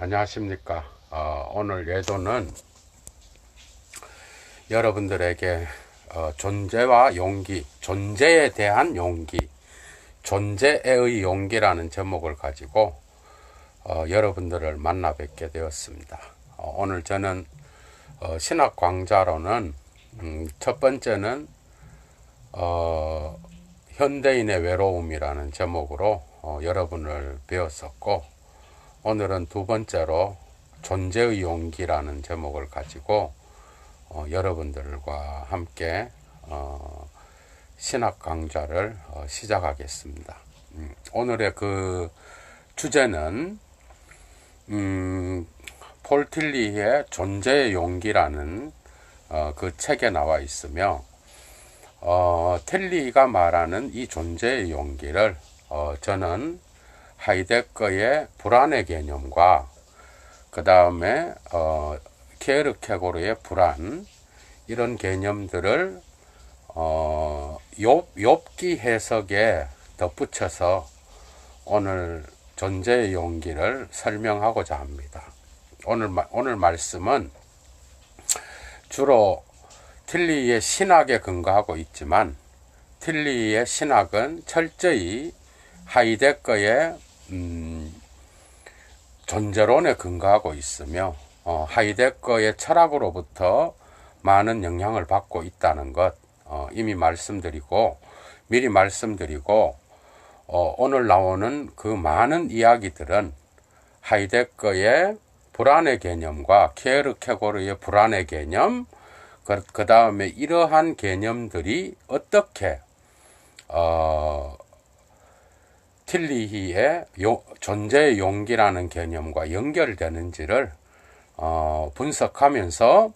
안녕하십니까. 오늘 예도는 여러분들에게 존재와 용기, 존재에 대한 용기, 존재의 용기라는 제목을 가지고 여러분들을 만나 뵙게 되었습니다. 오늘 저는 신학 강좌로는 첫 번째는 현대인의 외로움이라는 제목으로 여러분을 배웠었고, 오늘은 두 번째로 존재의 용기라는 제목을 가지고 여러분들과 함께 신학 강좌를 시작하겠습니다. 오늘의 그 주제는 폴 틸리히의 존재의 용기라는 그 책에 나와 있으며, 틸리히가 말하는 이 존재의 용기를 저는 하이데거의 불안의 개념과 그 다음에 케르케고르의 불안, 이런 개념들을 욥기 해석에 덧붙여서 오늘 존재의 용기를 설명하고자 합니다. 오늘 말씀은 주로 틸리히의 신학에 근거하고 있지만, 틸리히의 신학은 철저히 하이데거의 존재론에 근거하고 있으며, 하이데거의 철학으로부터 많은 영향을 받고 있다는 것 이미 미리 말씀드리고, 오늘 나오는 그 많은 이야기들은 하이데거의 불안의 개념과 케르케고르의 불안의 개념, 그 다음에 이러한 개념들이 어떻게 틸리히의 존재의 용기라는 개념과 연결되는지를 분석하면서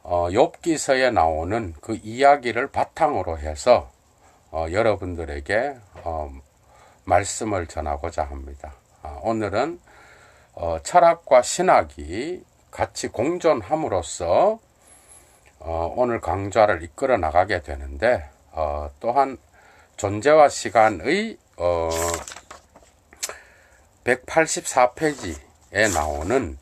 욥기서에 나오는 그 이야기를 바탕으로 해서 여러분들에게 말씀을 전하고자 합니다. 오늘은 철학과 신학이 같이 공존함으로써 오늘 강좌를 이끌어 나가게 되는데, 또한 존재와 시간의 184페이지에 나오는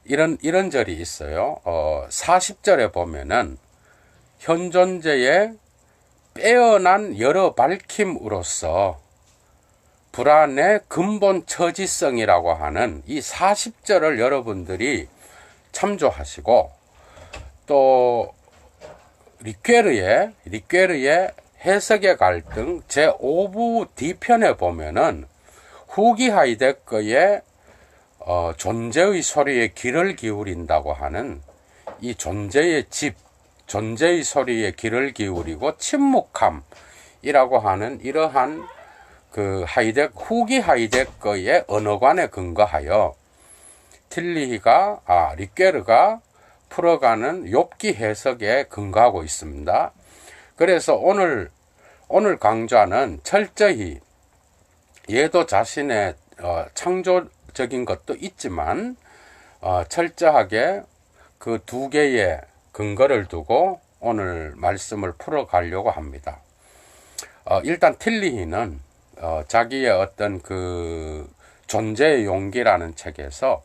이런 절이 있어요. 40절에 보면은 현존재의 빼어난 여러 밝힘으로써 불안의 근본 처지성이라고 하는 이 40절을 여러분들이 참조하시고, 또 리퀘르의 해석의 갈등 제5부 D편에 보면은 후기 하이데거의 존재의 소리에 귀를 기울인다고 하는 이 존재의 소리에 귀를 기울이고 침묵함이라고 하는 이러한 그 후기 하이데거의 언어관에 근거하여 리퀘르가 풀어가는 욥기 해석에 근거하고 있습니다. 그래서 오늘 강좌는 철저히 얘도 자신의 창조적인 것도 있지만 철저하게 그 두 개의 근거를 두고 오늘 말씀을 풀어가려고 합니다. 일단 틸리히는 자기의 어떤 그 존재의 용기라는 책에서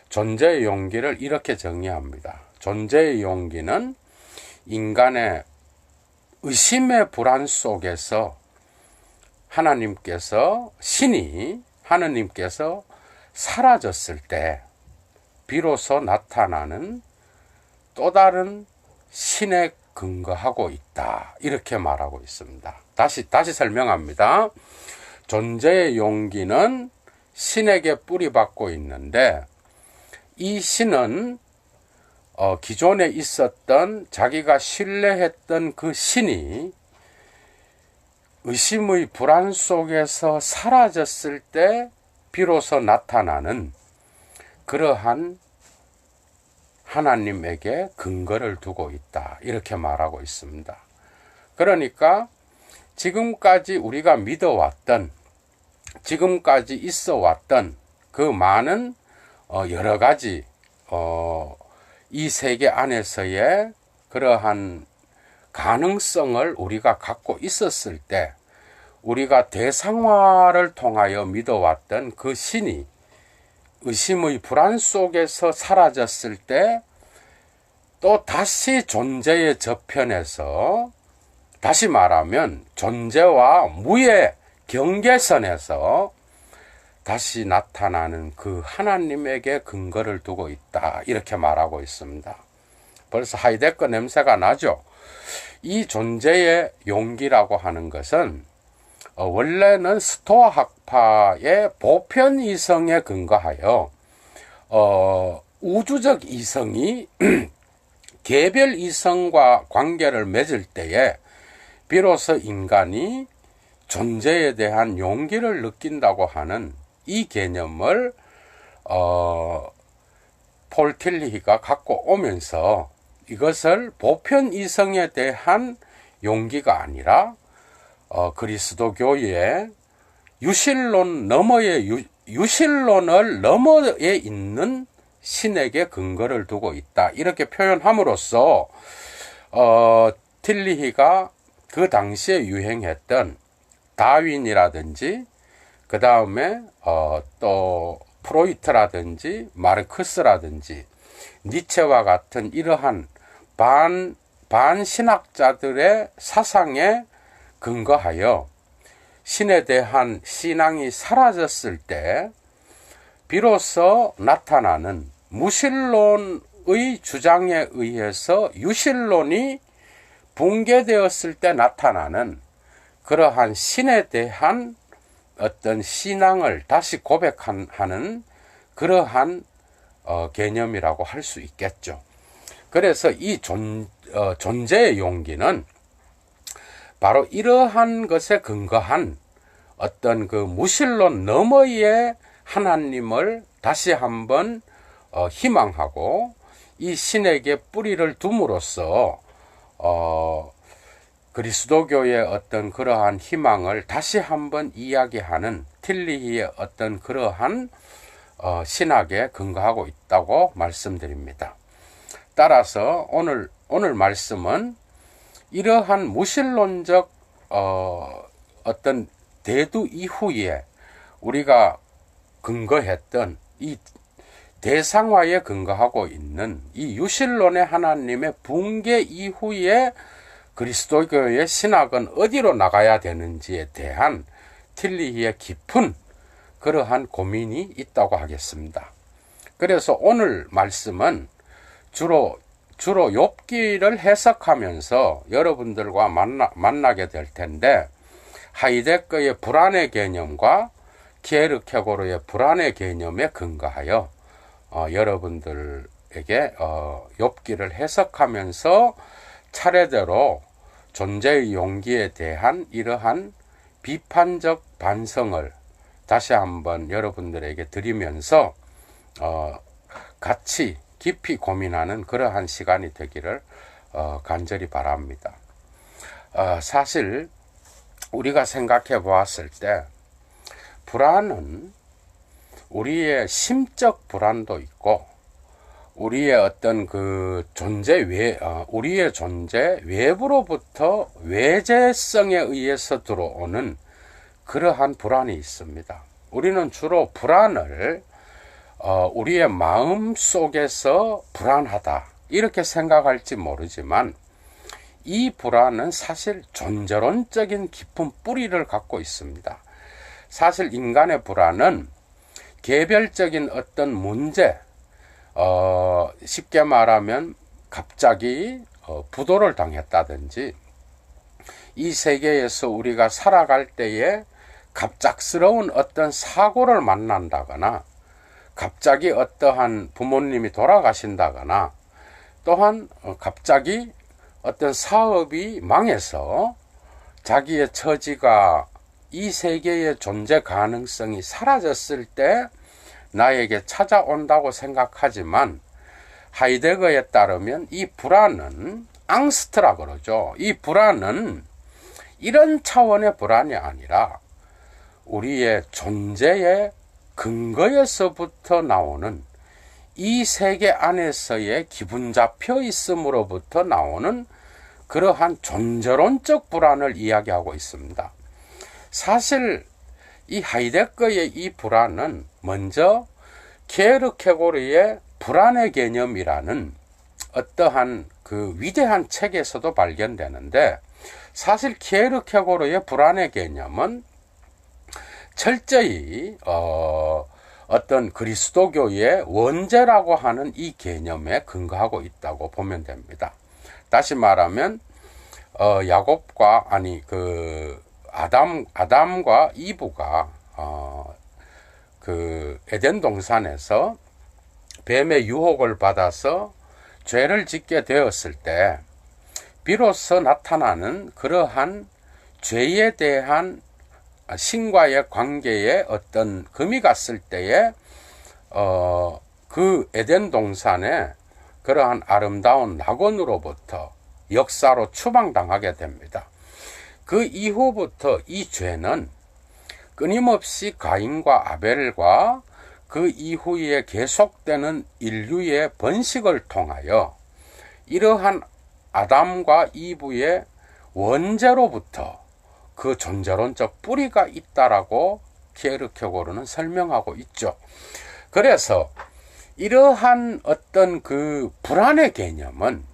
존재의 용기를 이렇게 정의합니다. 존재의 용기는 인간의 의심의 불안 속에서 하나님께서 사라졌을 때 비로소 나타나는 또 다른 신에 근거하고 있다, 이렇게 말하고 있습니다. 다시 설명합니다. 존재의 용기는 신에게 뿌리박고 있는데, 이 신은 기존에 있었던 자기가 신뢰했던 그 신이 의심의 불안 속에서 사라졌을 때 비로소 나타나는 그러한 하나님에게 근거를 두고 있다, 이렇게 말하고 있습니다. 그러니까 지금까지 우리가 믿어왔던, 지금까지 있어왔던 그 많은 여러 가지 이 세계 안에서의 그러한 가능성을 우리가 갖고 있었을 때, 우리가 대상화를 통하여 믿어왔던 그 신이 의심의 불안 속에서 사라졌을 때 또 다시 존재의 저편에서, 다시 말하면 존재와 무의 경계선에서 다시 나타나는 그 하나님에게 근거를 두고 있다, 이렇게 말하고 있습니다. 벌써 하이데거 냄새가 나죠. 이 존재의 용기라고 하는 것은 원래는 스토아 학파의 보편 이성에 근거하여 우주적 이성이 개별 이성과 관계를 맺을 때에 비로소 인간이 존재에 대한 용기를 느낀다고 하는 이 개념을 폴 틸리히가 갖고 오면서 이것을 보편 이성에 대한 용기가 아니라 그리스도교의 유실론 너머의 유실론을 너머에 있는 신에게 근거를 두고 있다, 이렇게 표현함으로써 틸리히가 그 당시에 유행했던 다윈이라든지 그 다음에 또 프로이트라든지 마르크스라든지 니체와 같은 이러한 반신학자들의 사상에 근거하여 신에 대한 신앙이 사라졌을 때 비로소 나타나는 무신론의 주장에 의해서 유신론이 붕괴되었을 때 나타나는 그러한 신에 대한 어떤 신앙을 다시 고백하는 그러한 개념이라고 할 수 있겠죠. 그래서 이 존재의 용기는 바로 이러한 것에 근거한 어떤 그 무신론 너머의 하나님을 다시 한번 희망하고 이 신에게 뿌리를 둠으로써 그리스도교의 어떤 그러한 희망을 다시 한번 이야기하는 틸리히의 어떤 그러한 신학에 근거하고 있다고 말씀드립니다. 따라서 오늘 말씀은 이러한 무신론적 어떤 대두 이후에 우리가 근거했던 이 대상화에 근거하고 있는 이 유신론의 하나님의 붕괴 이후에 그리스도교의 신학은 어디로 나가야 되는지에 대한 틸리히의 깊은 그러한 고민이 있다고 하겠습니다. 그래서 오늘 말씀은 주로 욥기를 해석하면서 여러분들과 만나게 될 텐데, 하이데거의 불안의 개념과 키에르케고르의 불안의 개념에 근거하여 여러분들에게 욥기를 해석하면서 차례대로 존재의 용기에 대한 이러한 비판적 반성을 다시 한번 여러분들에게 드리면서 같이 깊이 고민하는 그러한 시간이 되기를 간절히 바랍니다. 사실 우리가 생각해 보았을 때 불안은 우리의 심적 불안도 있고 우리의 어떤 그 우리의 존재 외부로부터 외재성에 의해서 들어오는 그러한 불안이 있습니다. 우리는 주로 불안을 우리의 마음 속에서 불안하다 이렇게 생각할지 모르지만 이 불안은 사실 존재론적인 깊은 뿌리를 갖고 있습니다. 사실 인간의 불안은 개별적인 어떤 문제, 쉽게 말하면 갑자기 부도를 당했다든지 이 세계에서 우리가 살아갈 때에 갑작스러운 어떤 사고를 만난다거나 갑자기 어떠한 부모님이 돌아가신다거나 또한 갑자기 어떤 사업이 망해서 자기의 처지가 이 세계의 존재 가능성이 사라졌을 때 나에게 찾아온다고 생각하지만 하이데거에 따르면 이 불안은 앙스트라 그러죠. 이 불안은 이런 차원의 불안이 아니라 우리의 존재의 근거에서부터 나오는 이 세계 안에서의 기분 잡혀 있음으로부터 나오는 그러한 존재론적 불안을 이야기하고 있습니다. 사실 이 하이데거의 이 불안은 먼저 키에르케고르의 불안의 개념이라는 어떠한 그 위대한 책에서도 발견되는데, 사실 키에르케고르의 불안의 개념은 철저히 어떤 그리스도교의 원죄라고 하는 이 개념에 근거하고 있다고 보면 됩니다. 다시 말하면 야곱과 아담과 이브가 그 에덴 동산에서 뱀의 유혹을 받아서 죄를 짓게 되었을 때 비로소 나타나는 그러한 죄에 대한 신과의 관계에 어떤 금이 갔을 때에 그 에덴 동산에 그러한 아름다운 낙원으로부터 역사로 추방당하게 됩니다. 그 이후부터 이 죄는 끊임없이 가인과 아벨과 그 이후에 계속되는 인류의 번식을 통하여 이러한 아담과 이브의 원죄로부터 그 존재론적 뿌리가 있다라고 키에르케고르는 설명하고 있죠. 그래서 이러한 어떤 그 불안의 개념은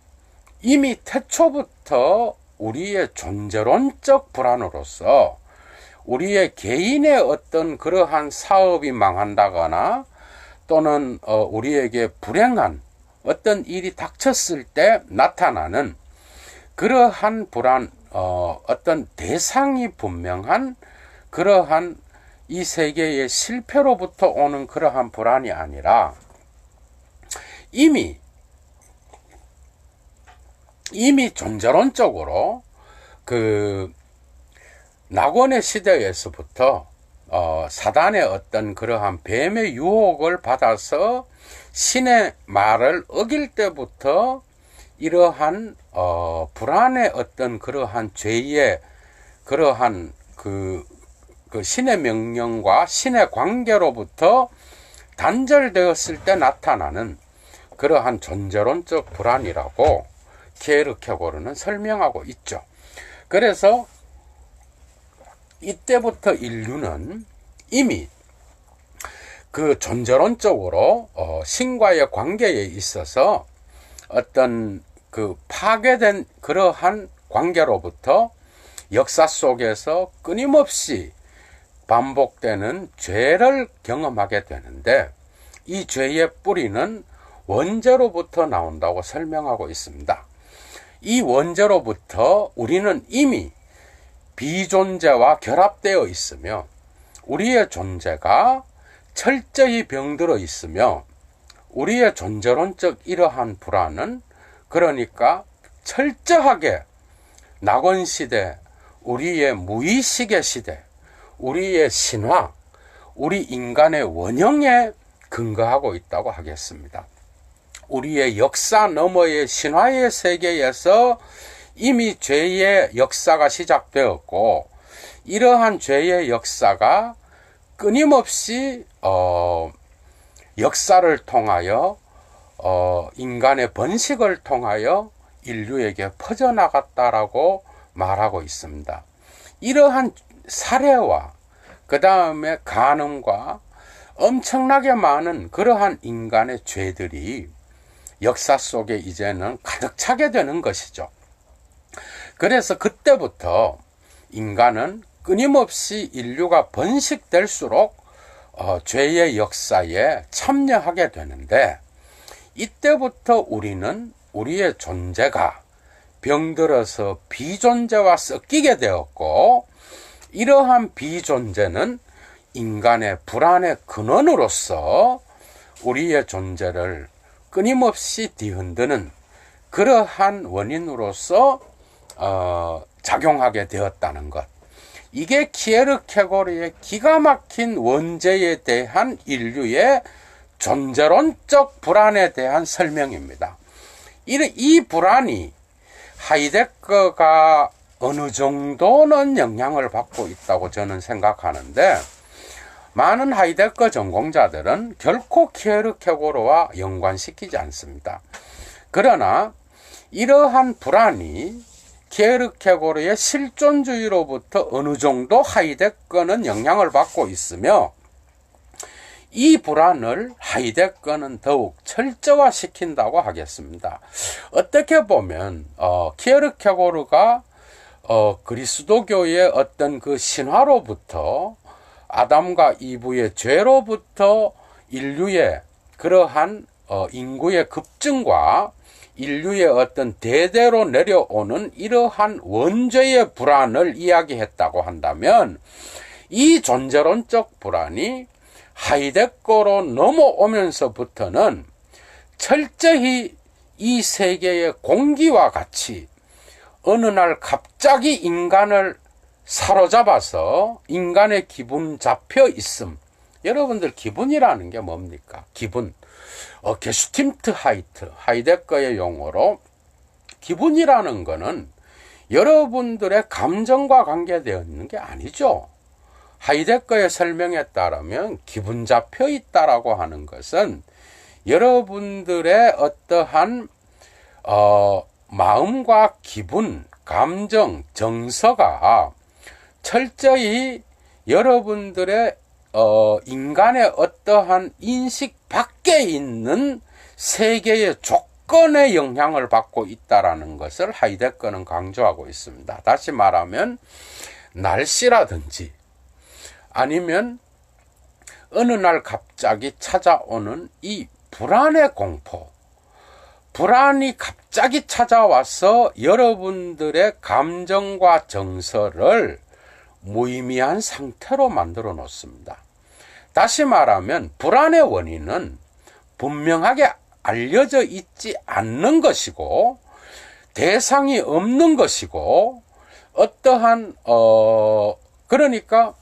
이미 태초부터 우리의 존재론적 불안으로서 우리의 개인의 어떤 그러한 사업이 망한다거나 또는 우리에게 불행한 어떤 일이 닥쳤을 때 나타나는 그러한 불안, 어떤 대상이 분명한 그러한 이 세계의 실패로부터 오는 그러한 불안이 아니라 이미 존재론적으로 그 낙원의 시대에서부터 사단의 어떤 그러한 뱀의 유혹을 받아서 신의 말을 어길 때부터 이러한 불안의 어떤 그러한 죄의 그러한 그 신의 명령과 신의 관계로부터 단절되었을 때 나타나는 그러한 존재론적 불안이라고 키에르케고르는 설명하고 있죠. 그래서 이때부터 인류는 이미 그 존재론적으로 신과의 관계에 있어서 어떤 그 파괴된 그러한 관계로부터 역사 속에서 끊임없이 반복되는 죄를 경험하게 되는데, 이 죄의 뿌리는 원죄로부터 나온다고 설명하고 있습니다. 이 원죄로부터 우리는 이미 비존재와 결합되어 있으며 우리의 존재가 철저히 병들어 있으며 우리의 존재론적 이러한 불안은 그러니까 철저하게 낙원시대, 우리의 무의식의 시대, 우리의 신화, 우리 인간의 원형에 근거하고 있다고 하겠습니다. 우리의 역사 너머의 신화의 세계에서 이미 죄의 역사가 시작되었고, 이러한 죄의 역사가 끊임없이 역사를 통하여 인간의 번식을 통하여 인류에게 퍼져나갔다라고 말하고 있습니다. 이러한 사례와 그 다음에 간음과 엄청나게 많은 그러한 인간의 죄들이 역사 속에 이제는 가득 차게 되는 것이죠. 그래서 그때부터 인간은 끊임없이 인류가 번식될수록 죄의 역사에 참여하게 되는데, 이때부터 우리는 우리의 존재가 병들어서 비존재와 섞이게 되었고, 이러한 비존재는 인간의 불안의 근원으로서 우리의 존재를 끊임없이 뒤흔드는 그러한 원인으로서 작용하게 되었다는 것. 이게 키에르케고르의 기가 막힌 원죄에 대한 인류의 존재론적 불안에 대한 설명입니다. 이 불안이 하이데거가 어느 정도는 영향을 받고 있다고 저는 생각하는데, 많은 하이데거 전공자들은 결코 키에르케고르와 연관시키지 않습니다. 그러나 이러한 불안이 키에르케고르의 실존주의로부터 어느 정도 하이데거는 영향을 받고 있으며, 이 불안을 하이데거는 더욱 철저화시킨다고 하겠습니다. 어떻게 보면 키에르케고르가 그리스도교의 어떤 그 신화로부터 아담과 이브의 죄로부터 인류의 그러한 인구의 급증과 인류의 어떤 대대로 내려오는 이러한 원죄의 불안을 이야기했다고 한다면, 이 존재론적 불안이 하이데거로 넘어오면서부터는 철저히 이 세계의 공기와 같이 어느 날 갑자기 인간을 사로잡아서 인간의 기분 잡혀 있음. 여러분들 기분이라는 게 뭡니까? 기분. 게슈팀트 하이데거의 용어로 기분이라는 거는 여러분들의 감정과 관계되어 있는 게 아니죠. 하이데거의 설명에 따르면 기분 잡혀 있다라고 하는 것은 여러분들의 어떠한 마음과 기분, 감정, 정서가 철저히 여러분들의 인간의 어떠한 인식 밖에 있는 세계의 조건에 영향을 받고 있다라는 것을 하이데거는 강조하고 있습니다. 다시 말하면 날씨라든지 아니면 어느 날 갑자기 찾아오는 이 불안의 공포, 불안이 갑자기 찾아와서 여러분들의 감정과 정서를 무의미한 상태로 만들어 놓습니다. 다시 말하면 불안의 원인은 분명하게 알려져 있지 않는 것이고 대상이 없는 것이고 어떠한 그러니까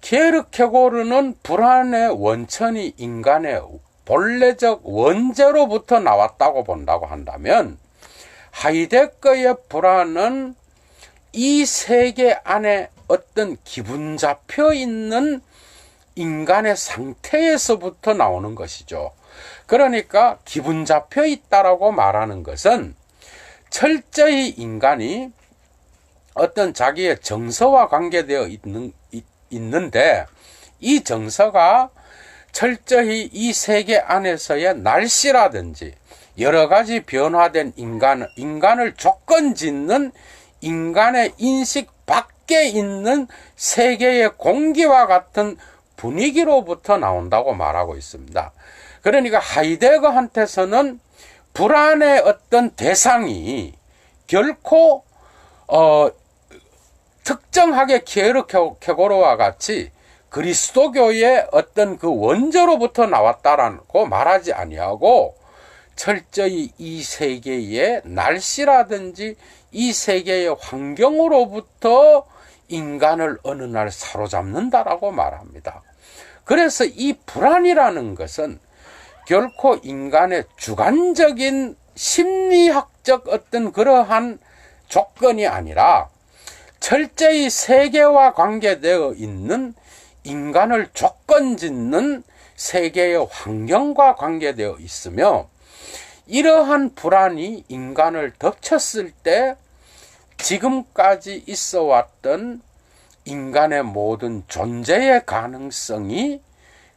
키에르케고르는 불안의 원천이 인간의 본래적 원죄로부터 나왔다고 본다고 한다면, 하이데거의 불안은 이 세계 안에 어떤 기분 잡혀 있는 인간의 상태에서부터 나오는 것이죠. 그러니까 기분 잡혀 있다라고 말하는 것은 철저히 인간이 어떤 자기의 정서와 관계되어 있는데 이 정서가 철저히 이 세계 안에서의 날씨라든지 여러 가지 변화된 인간을 조건 짓는 인간의 인식 밖에 있는 세계의 공기와 같은 분위기로부터 나온다고 말하고 있습니다. 그러니까 하이데거한테서는 불안의 어떤 대상이 결코 특정하게 키에르케고르와 같이 그리스도교의 어떤 그 원조로부터 나왔다라고 말하지 아니하고 철저히 이 세계의 날씨라든지 이 세계의 환경으로부터 인간을 어느 날 사로잡는다라고 말합니다. 그래서 이 불안이라는 것은 결코 인간의 주관적인 심리학적 어떤 그러한 조건이 아니라 철저히 세계와 관계되어 있는 인간을 조건짓는 세계의 환경과 관계되어 있으며, 이러한 불안이 인간을 덮쳤을 때 지금까지 있어 왔던 인간의 모든 존재의 가능성이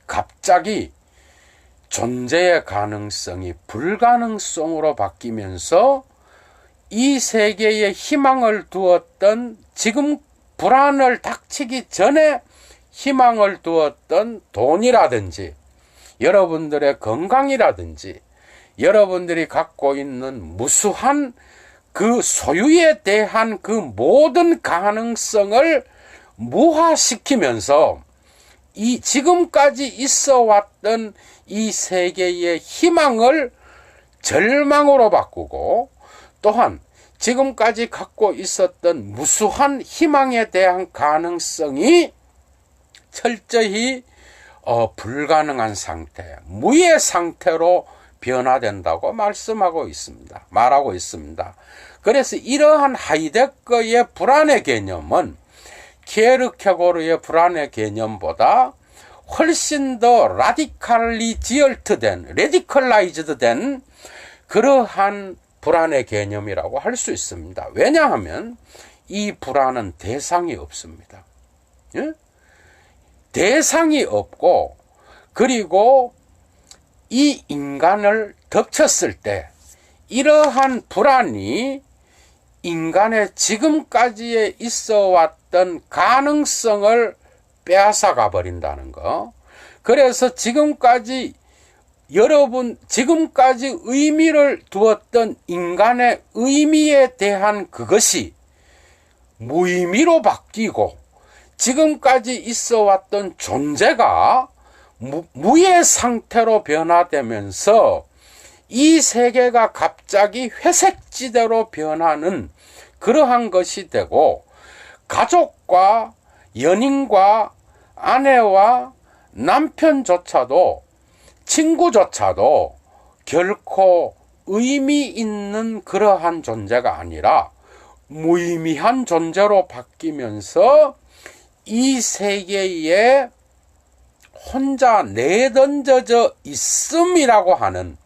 갑자기 존재의 가능성이 불가능성으로 바뀌면서 이 세계에 희망을 두었던, 지금 불안을 닥치기 전에 희망을 두었던 돈이라든지 여러분들의 건강이라든지 여러분들이 갖고 있는 무수한 그 소유에 대한 그 모든 가능성을 무화시키면서 이 지금까지 있어 왔던 이 세계의 희망을 절망으로 바꾸고, 또한 지금까지 갖고 있었던 무수한 희망에 대한 가능성이 철저히 불가능한 상태, 무의 상태로 변화된다고 말하고 있습니다. 그래서 이러한 하이데거의 불안의 개념은 키에르케고르의 불안의 개념보다 훨씬 더 레디컬라이즈드 된 그러한 불안의 개념이라고 할 수 있습니다. 왜냐하면 이 불안은 대상이 없습니다. 예? 대상이 없고 그리고 이 인간을 덮쳤을 때 이러한 불안이 인간의 지금까지에 있어 왔던 가능성을 빼앗아가 버린다는 거. 그래서 지금까지 의미를 두었던 인간의 의미에 대한 그것이 무의미로 바뀌고 지금까지 있어 왔던 존재가 무의 상태로 변화되면서 이 세계가 갑자기 회색지대로 변하는 그러한 것이 되고, 가족과 연인과 아내와 남편조차도 친구조차도 결코 의미 있는 그러한 존재가 아니라 무의미한 존재로 바뀌면서 이 세계에 혼자 내던져져 있음이라고 하는,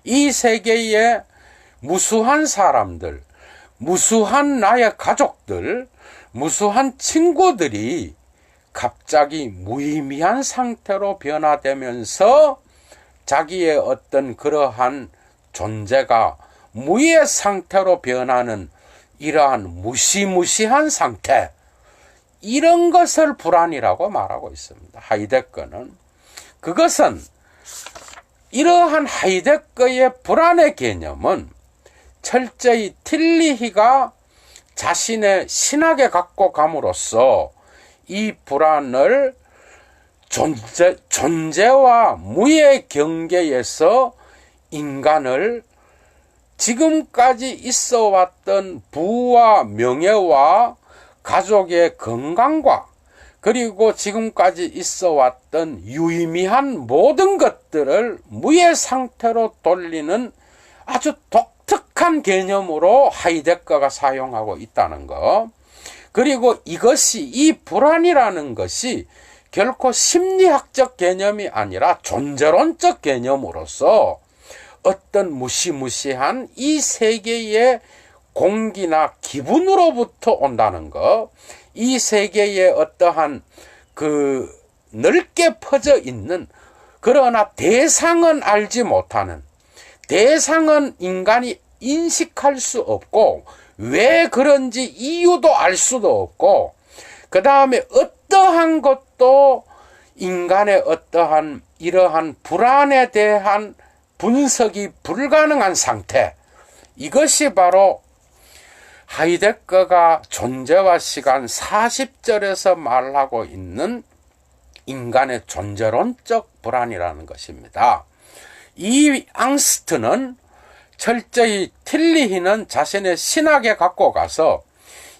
이 세계에 무수한 사람들, 무수한 나의 가족들, 무수한 친구들이 갑자기 무의미한 상태로 변화되면서 자기의 어떤 그러한 존재가 무의 상태로 변하는 이러한 무시무시한 상태, 이런 것을 불안이라고 말하고 있습니다. 하이데거는. 그것은, 이러한 하이데거의 불안의 개념은 철저히 틸리히가 자신의 신학에 갖고 감으로써 이 불안을 존재와 무의 경계에서 인간을 지금까지 있어 왔던 부와 명예와 가족의 건강과 그리고 지금까지 있어 왔던 유의미한 모든 것들을 무의 상태로 돌리는 아주 독특한 개념으로 하이데거가 사용하고 있다는 것. 그리고 이것이, 이 불안이라는 것이 결코 심리학적 개념이 아니라 존재론적 개념으로서 어떤 무시무시한 이 세계의 공기나 기분으로부터 온다는 것, 이 세계에 어떠한 그 넓게 퍼져 있는, 그러나 대상은 알지 못하는, 대상은 인간이 인식할 수 없고 왜 그런지 이유도 알 수도 없고, 그 다음에 어떠한 것도 인간의 어떠한 이러한 불안에 대한 분석이 불가능한 상태, 이것이 바로 하이데거가 존재와 시간 40절에서 말하고 있는 인간의 존재론적 불안이라는 것입니다. 이 앙스트는 철저히 틸리히는 자신의 신학에 갖고 가서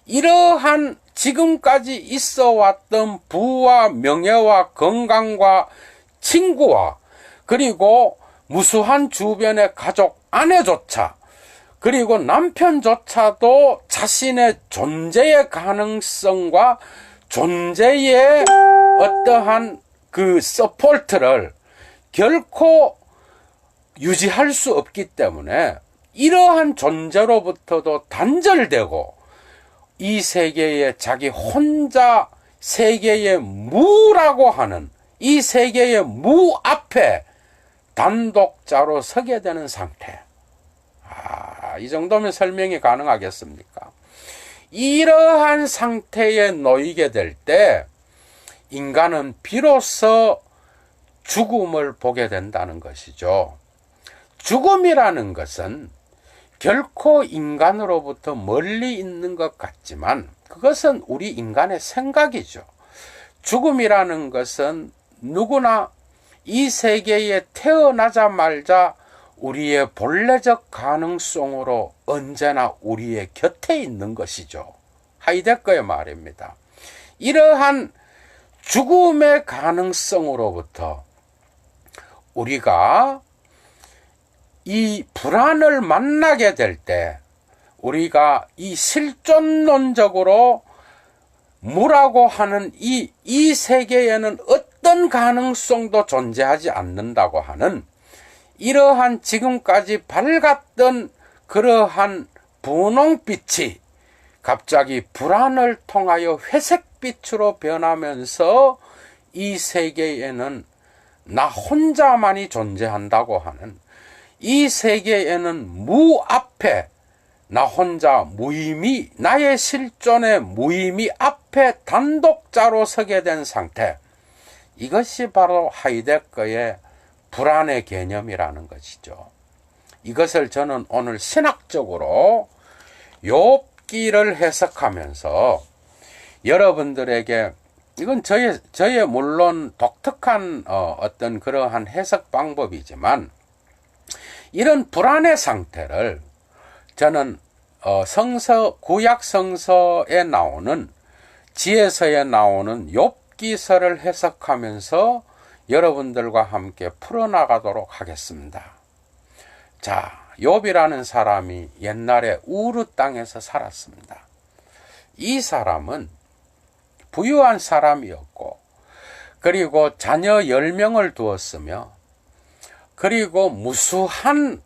이러한 지금까지 있어 왔던 부와 명예와 건강과 친구와 그리고 무수한 주변의 가족, 아내조차 그리고 남편조차도 자신의 존재의 가능성과 존재의 어떠한 그 서포트를 결코 유지할 수 없기 때문에 이러한 존재로부터도 단절되고 이 세계에 자기 혼자 세계의 무라고 하는 이 세계의 무 앞에 단독자로 서게 되는 상태. 이 정도면 설명이 가능하겠습니까? 이러한 상태에 놓이게 될 때 인간은 비로소 죽음을 보게 된다는 것이죠. 죽음이라는 것은 결코 인간으로부터 멀리 있는 것 같지만 그것은 우리 인간의 생각이죠. 죽음이라는 것은 누구나 이 세계에 태어나자마자 우리의 본래적 가능성으로 언제나 우리의 곁에 있는 것이죠. 하이데거의 말입니다. 이러한 죽음의 가능성으로부터 우리가 이 불안을 만나게 될 때 우리가 이 실존론적으로 무라고 하는 이 세계에는 어떤 가능성도 존재하지 않는다고 하는 이러한 지금까지 밝았던 그러한 분홍빛이 갑자기 불안을 통하여 회색빛으로 변하면서 이 세계에는 나 혼자만이 존재한다고 하는 이 세계에는 무 앞에 나 혼자 무의미, 나의 실존의 무의미 앞에 단독자로 서게 된 상태, 이것이 바로 하이데거의 불안의 개념이라는 것이죠. 이것을 저는 오늘 신학적으로 욥기를 해석하면서 여러분들에게, 이건 저의 물론 독특한 어떤 그러한 해석 방법이지만, 이런 불안의 상태를 저는 구약 성서에 나오는, 지혜서에 나오는 욥기서를 해석하면서 여러분들과 함께 풀어나가도록 하겠습니다. 자, 욥이라는 사람이 옛날에 우르 땅에서 살았습니다. 이 사람은 부유한 사람이었고, 그리고 자녀 10명을 두었으며, 그리고 무수한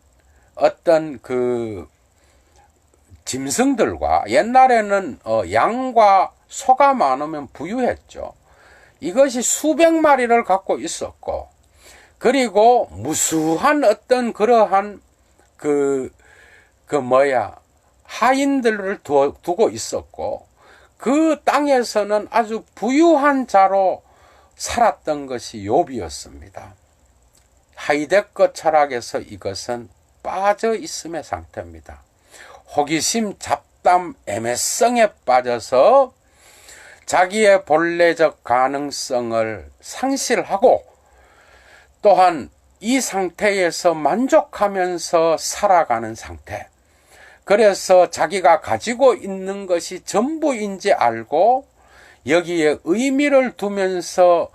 어떤 그 짐승들과, 옛날에는 양과 소가 많으면 부유했죠. 이것이 수백 마리를 갖고 있었고, 그리고 무수한 어떤 그러한 하인들을 두고 있었고, 그 땅에서는 아주 부유한 자로 살았던 것이 욥이었습니다. 하이데거 철학에서 이것은 빠져 있음의 상태입니다. 호기심, 잡담, 애매성에 빠져서 자기의 본래적 가능성을 상실하고, 또한 이 상태에서 만족하면서 살아가는 상태. 그래서 자기가 가지고 있는 것이 전부인지 알고 여기에 의미를 두면서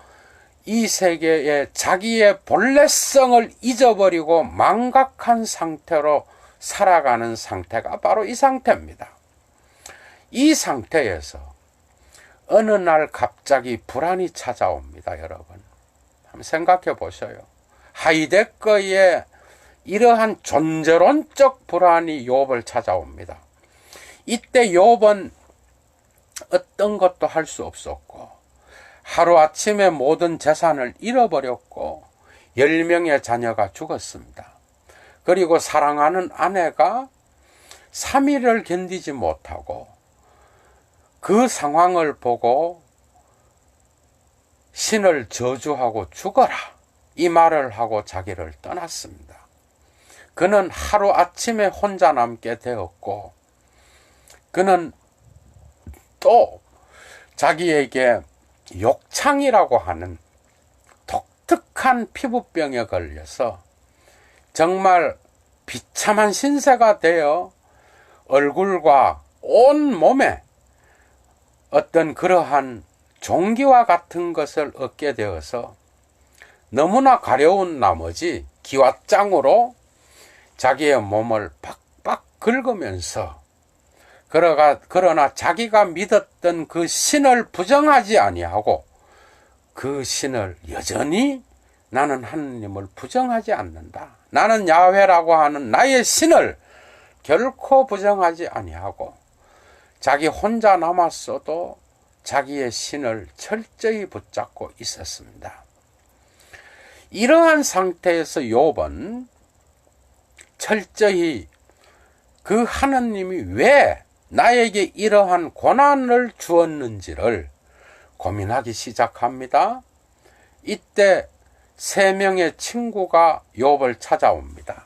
이 세계에 자기의 본래성을 잊어버리고 망각한 상태로 살아가는 상태가 바로 이 상태입니다. 이 상태에서 어느 날 갑자기 불안이 찾아옵니다. 여러분, 한번 생각해 보셔요. 하이데거의 이러한 존재론적 불안이 욥을 찾아옵니다. 이때 욥은 어떤 것도 할 수 없었고, 하루아침에 모든 재산을 잃어버렸고, 10명의 자녀가 죽었습니다. 그리고 사랑하는 아내가 3일을 견디지 못하고 그 상황을 보고 신을 저주하고 죽어라, 이 말을 하고 자기를 떠났습니다. 그는 하루아침에 혼자 남게 되었고, 그는 또 자기에게 욕창이라고 하는 독특한 피부병에 걸려서 정말 비참한 신세가 되어 얼굴과 온 몸에 어떤 그러한 종기와 같은 것을 얻게 되어서 너무나 가려운 나머지 기왓장으로 자기의 몸을 팍팍 긁으면서, 그러나 자기가 믿었던 그 신을 부정하지 아니하고, 그 신을 여전히 나는 하느님을 부정하지 않는다, 나는 야훼라고 하는 나의 신을 결코 부정하지 아니하고, 자기 혼자 남았어도 자기의 신을 철저히 붙잡고 있었습니다. 이러한 상태에서 욥은 철저히 그 하나님이 왜 나에게 이러한 고난을 주었는지를 고민하기 시작합니다. 이때 3명의 친구가 욥을 찾아옵니다.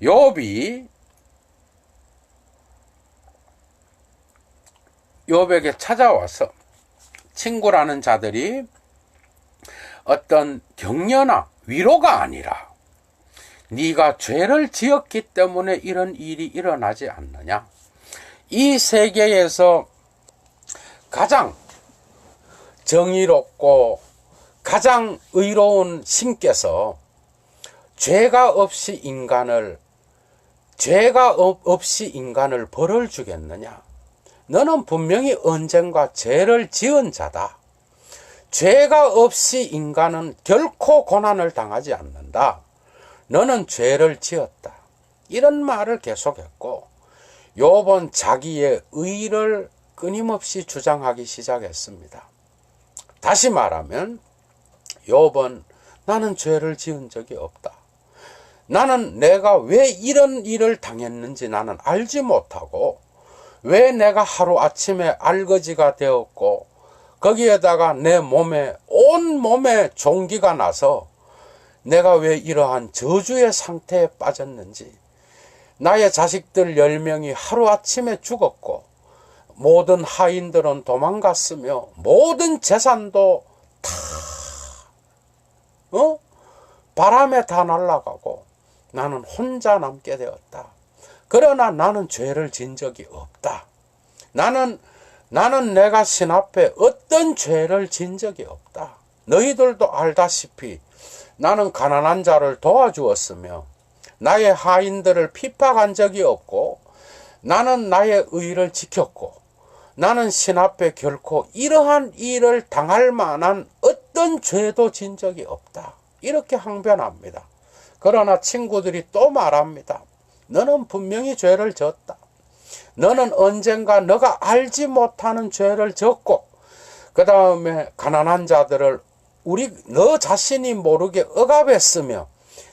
욥에게 찾아와서 친구라는 자들이 어떤 격려나 위로가 아니라, 네가 죄를 지었기 때문에 이런 일이 일어나지 않느냐, 이 세계에서 가장 정의롭고 가장 의로운 신께서 죄가 없이 인간을 벌을 주겠느냐, 너는 분명히 언젠가 죄를 지은 자다, 죄가 없이 인간은 결코 고난을 당하지 않는다, 너는 죄를 지었다, 이런 말을 계속했고, 욥은 자기의 의를 끊임없이 주장하기 시작했습니다. 다시 말하면 욥은 나는 죄를 지은 적이 없다. 나는 내가 왜 이런 일을 당했는지 나는 알지 못하고 왜 내가 하루아침에 알거지가 되었고 거기에다가 내 몸에 온 몸에 종기가 나서 내가 왜 이러한 저주의 상태에 빠졌는지 나의 자식들 10명이 하루아침에 죽었고 모든 하인들은 도망갔으며 모든 재산도 다 바람에 다 날아가고 나는 혼자 남게 되었다. 그러나 나는 죄를 진 적이 없다. 나는 내가 신 앞에 어떤 죄를 진 적이 없다. 너희들도 알다시피 나는 가난한 자를 도와주었으며 나의 하인들을 핍박한 적이 없고 나는 나의 의를 지켰고 나는 신 앞에 결코 이러한 일을 당할 만한 어떤 죄도 진 적이 없다. 이렇게 항변합니다. 그러나 친구들이 또 말합니다. 너는 분명히 죄를 졌다. 너는 언젠가 너가 알지 못하는 죄를 졌고 그 다음에 가난한 자들을 너 자신이 모르게 억압했으며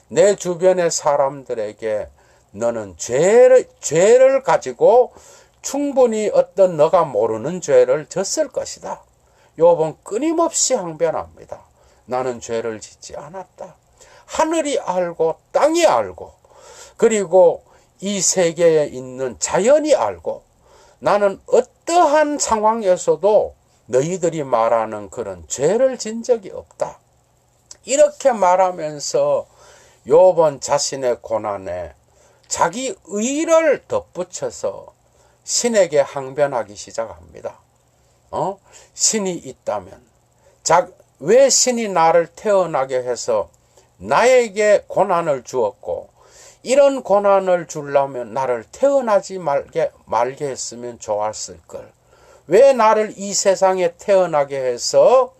내 주변의 사람들에게 너는 죄를 가지고 충분히 어떤 너가 모르는 죄를 졌을 것이다. 욥은 끊임없이 항변합니다. 나는 죄를 짓지 않았다. 하늘이 알고 땅이 알고 그리고 이 세계에 있는 자연이 알고 나는 어떠한 상황에서도 너희들이 말하는 그런 죄를 진 적이 없다. 이렇게 말하면서 욥은 자신의 고난에 자기 의를 덧붙여서 신에게 항변하기 시작합니다. 신이 있다면 왜 신이 나를 태어나게 해서 나에게 고난을 주었고 이런 고난을 주려면 나를 태어나지 말게 했으면 좋았을 걸. 왜 나를 이 세상에 태어나게 해서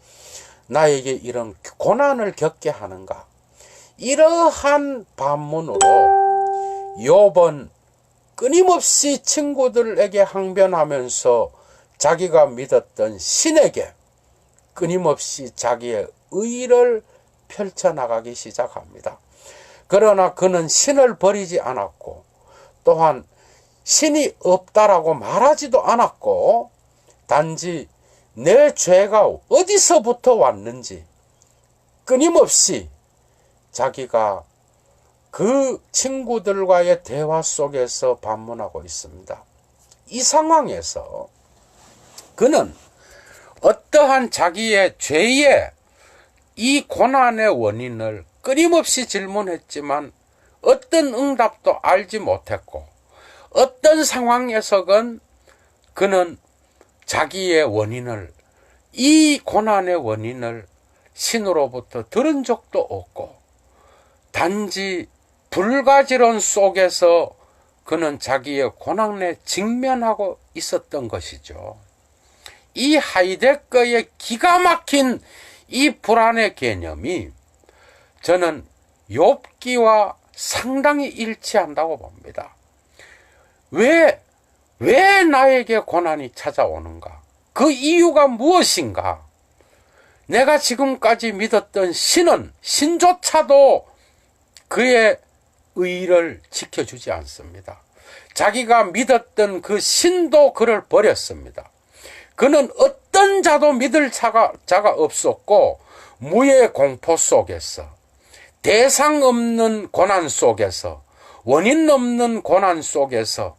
나에게 이런 고난을 겪게 하는가. 이러한 반문으로 욥은 끊임없이 친구들에게 항변하면서 자기가 믿었던 신에게 끊임없이 자기의 의를 펼쳐나가기 시작합니다. 그러나 그는 신을 버리지 않았고 또한 신이 없다라고 말하지도 않았고 단지 내 죄가 어디서부터 왔는지 끊임없이 자기가 그 친구들과의 대화 속에서 반문하고 있습니다. 이 상황에서 그는 어떠한 자기의 죄의 이 고난의 원인을 끊임없이 질문했지만 어떤 응답도 알지 못했고 어떤 상황에서건 그는 자기의 원인을 이 고난의 원인을 신으로부터 들은 적도 없고 단지 불가지론 속에서 그는 자기의 고난에 직면하고 있었던 것이죠. 이 하이데거의 기가 막힌 이 불안의 개념이 저는 욥기와 상당히 일치한다고 봅니다. 왜 나에게 고난이 찾아오는가? 그 이유가 무엇인가? 내가 지금까지 믿었던 신조차도 그의 의를 지켜주지 않습니다. 자기가 믿었던 그 신도 그를 버렸습니다. 그는 어떤 자도 믿을 자가 없었고 무의 공포 속에서 대상 없는 고난 속에서 원인 없는 고난 속에서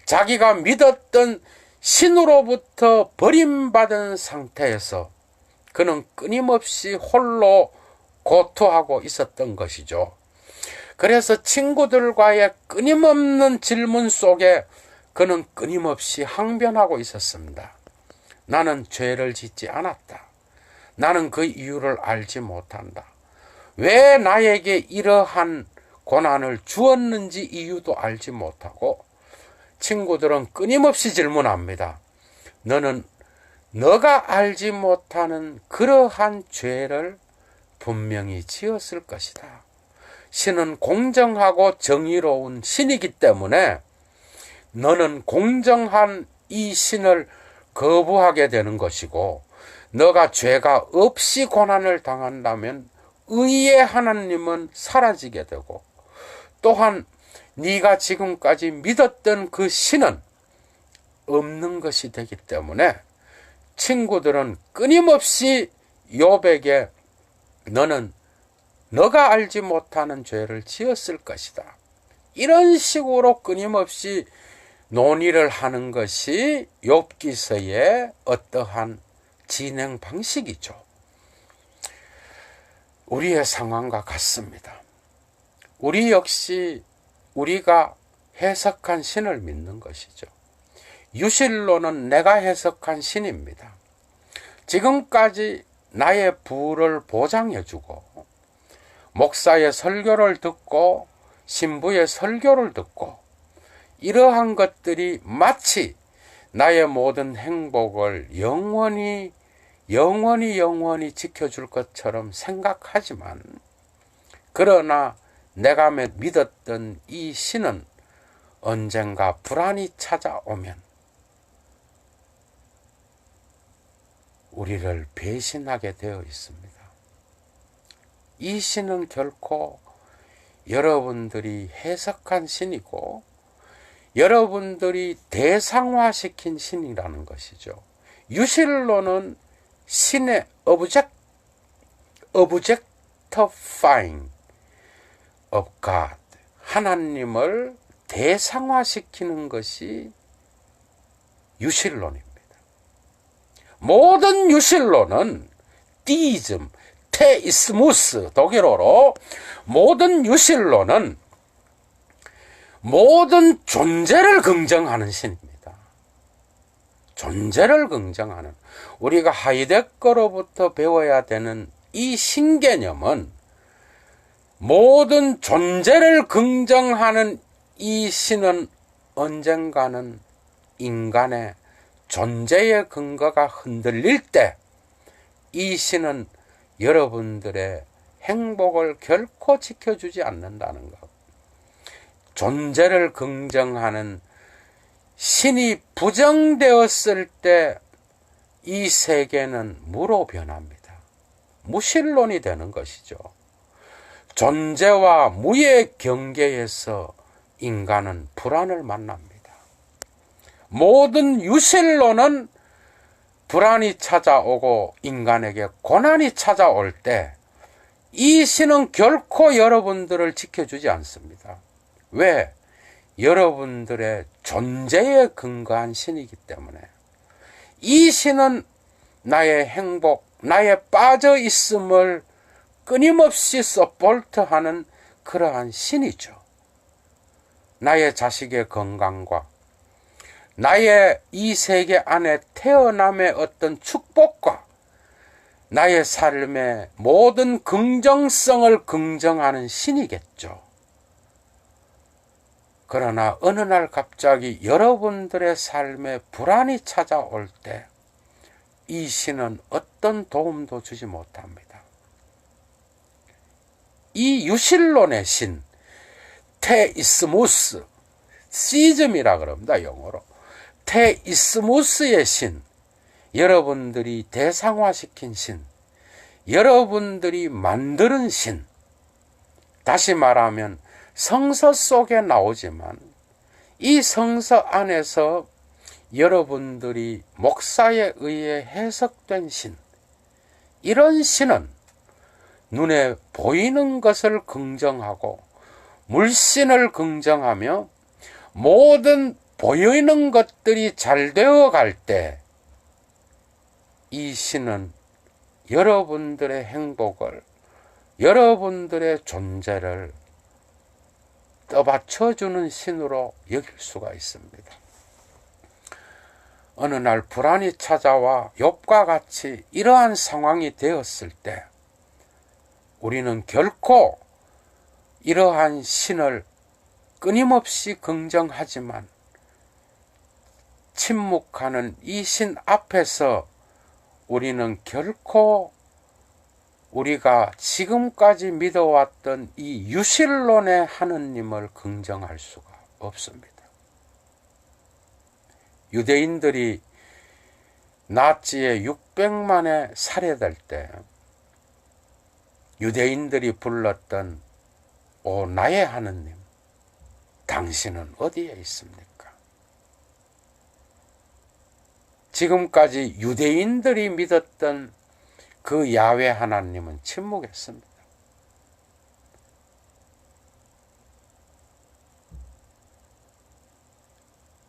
자기가 믿었던 신으로부터 버림받은 상태에서 그는 끊임없이 홀로 고통하고 있었던 것이죠. 그래서 친구들과의 끊임없는 질문 속에 그는 끊임없이 항변하고 있었습니다. 나는 죄를 짓지 않았다. 나는 그 이유를 알지 못한다. 왜 나에게 이러한 고난을 주었는지 이유도 알지 못하고 친구들은 끊임없이 질문합니다. 너는 너가 알지 못하는 그러한 죄를 분명히 지었을 것이다. 신은 공정하고 정의로운 신이기 때문에 너는 공정한 이 신을 거부하게 되는 것이고 너가 죄가 없이 고난을 당한다면 의의 하나님은 사라지게 되고, 또한 네가 지금까지 믿었던 그 신은 없는 것이 되기 때문에 친구들은 끊임없이 욥에게 너는 너가 알지 못하는 죄를 지었을 것이다, 이런 식으로 끊임없이 논의를 하는 것이 욥기서의 어떠한 진행 방식이죠. 우리의 상황과 같습니다. 우리 역시 우리가 해석한 신을 믿는 것이죠. 유실론은 내가 해석한 신입니다. 지금까지 나의 부를 보장해주고, 목사의 설교를 듣고 신부의 설교를 듣고, 이러한 것들이 마치 나의 모든 행복을 영원히 지켜줄 것처럼 생각하지만, 그러나 내가 믿었던 이 신은 언젠가 불안이 찾아오면 우리를 배신하게 되어 있습니다. 이 신은 결코 여러분들이 해석한 신이고 여러분들이 대상화시킨 신이라는 것이죠. 유실론은 신의 objectifying of God, 하나님을 대상화시키는 것이 유실론입니다. 모든 유실론은 디이즘, 테이스무스, 독일어로 모든 유실론은 모든 존재를 긍정하는 신입니다. 존재를 긍정하는, 우리가 하이데거로부터 배워야 되는 이 신개념은 모든 존재를 긍정하는 이 신은 언젠가는 인간의 존재의 근거가 흔들릴 때 이 신은 여러분들의 행복을 결코 지켜주지 않는다는 것. 존재를 긍정하는 신이 부정되었을 때 이 세계는 무로 변합니다. 무신론이 되는 것이죠. 존재와 무의 경계에서 인간은 불안을 만납니다. 모든 유실론은 불안이 찾아오고 인간에게 고난이 찾아올 때 이 신은 결코 여러분들을 지켜주지 않습니다. 왜? 여러분들의 존재에 근거한 신이기 때문에. 이 신은 나의 행복, 나의 빠져 있음을 끊임없이 서포트하는 그러한 신이죠. 나의 자식의 건강과 나의 이 세계 안에 태어남의 어떤 축복과 나의 삶의 모든 긍정성을 긍정하는 신이겠죠. 그러나 어느 날 갑자기 여러분들의 삶에 불안이 찾아올 때 이 신은 어떤 도움도 주지 못합니다. 이 유실론의 신, 테이스무스, 시즘이라 그럽니다, 영어로. 테이스무스의 신, 여러분들이 대상화시킨 신, 여러분들이 만드는 신, 다시 말하면 성서 속에 나오지만 이 성서 안에서 여러분들이 목사에 의해 해석된 신, 이런 신은 눈에 보이는 것을 긍정하고 물신을 긍정하며 모든 보이는 것들이 잘 되어갈 때 이 신은 여러분들의 행복을, 여러분들의 존재를 떠받쳐주는 신으로 여길 수가 있습니다. 어느 날 불안이 찾아와 욥과 같이 이러한 상황이 되었을 때 우리는 결코 이러한 신을 끊임없이 긍정하지만 침묵하는 이 신 앞에서 우리는 결코 우리가 지금까지 믿어왔던 이 유실론의 하느님을 긍정할 수가 없습니다. 유대인들이 나치에 600만에 살해될 때 유대인들이 불렀던 오 나의 하느님, 당신은 어디에 있습니까? 지금까지 유대인들이 믿었던 그 야훼 하나님은 침묵했습니다.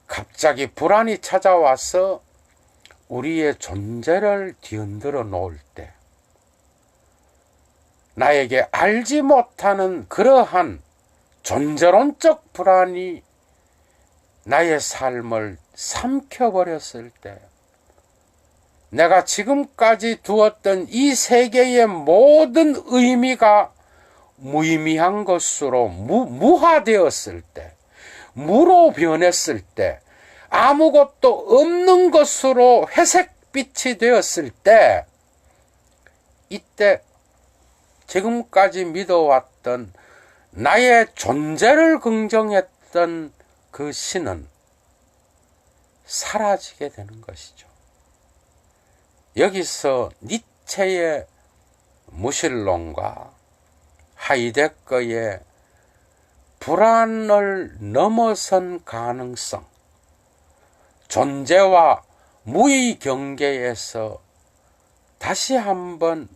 갑자기 불안이 찾아와서 우리의 존재를 뒤흔들어 놓을 때 나에게 알지 못하는 그러한 존재론적 불안이 나의 삶을 삼켜버렸을 때 내가 지금까지 두었던 이 세계의 모든 의미가 무의미한 것으로 무화되었을 때, 무로 변했을 때, 아무것도 없는 것으로 회색빛이 되었을 때, 이때 지금까지 믿어왔던 나의 존재를 긍정했던 그 신은 사라지게 되는 것이죠. 여기서 니체의 무신론과 하이데거의 불안을 넘어선 가능성, 존재와 무의 경계에서 다시 한번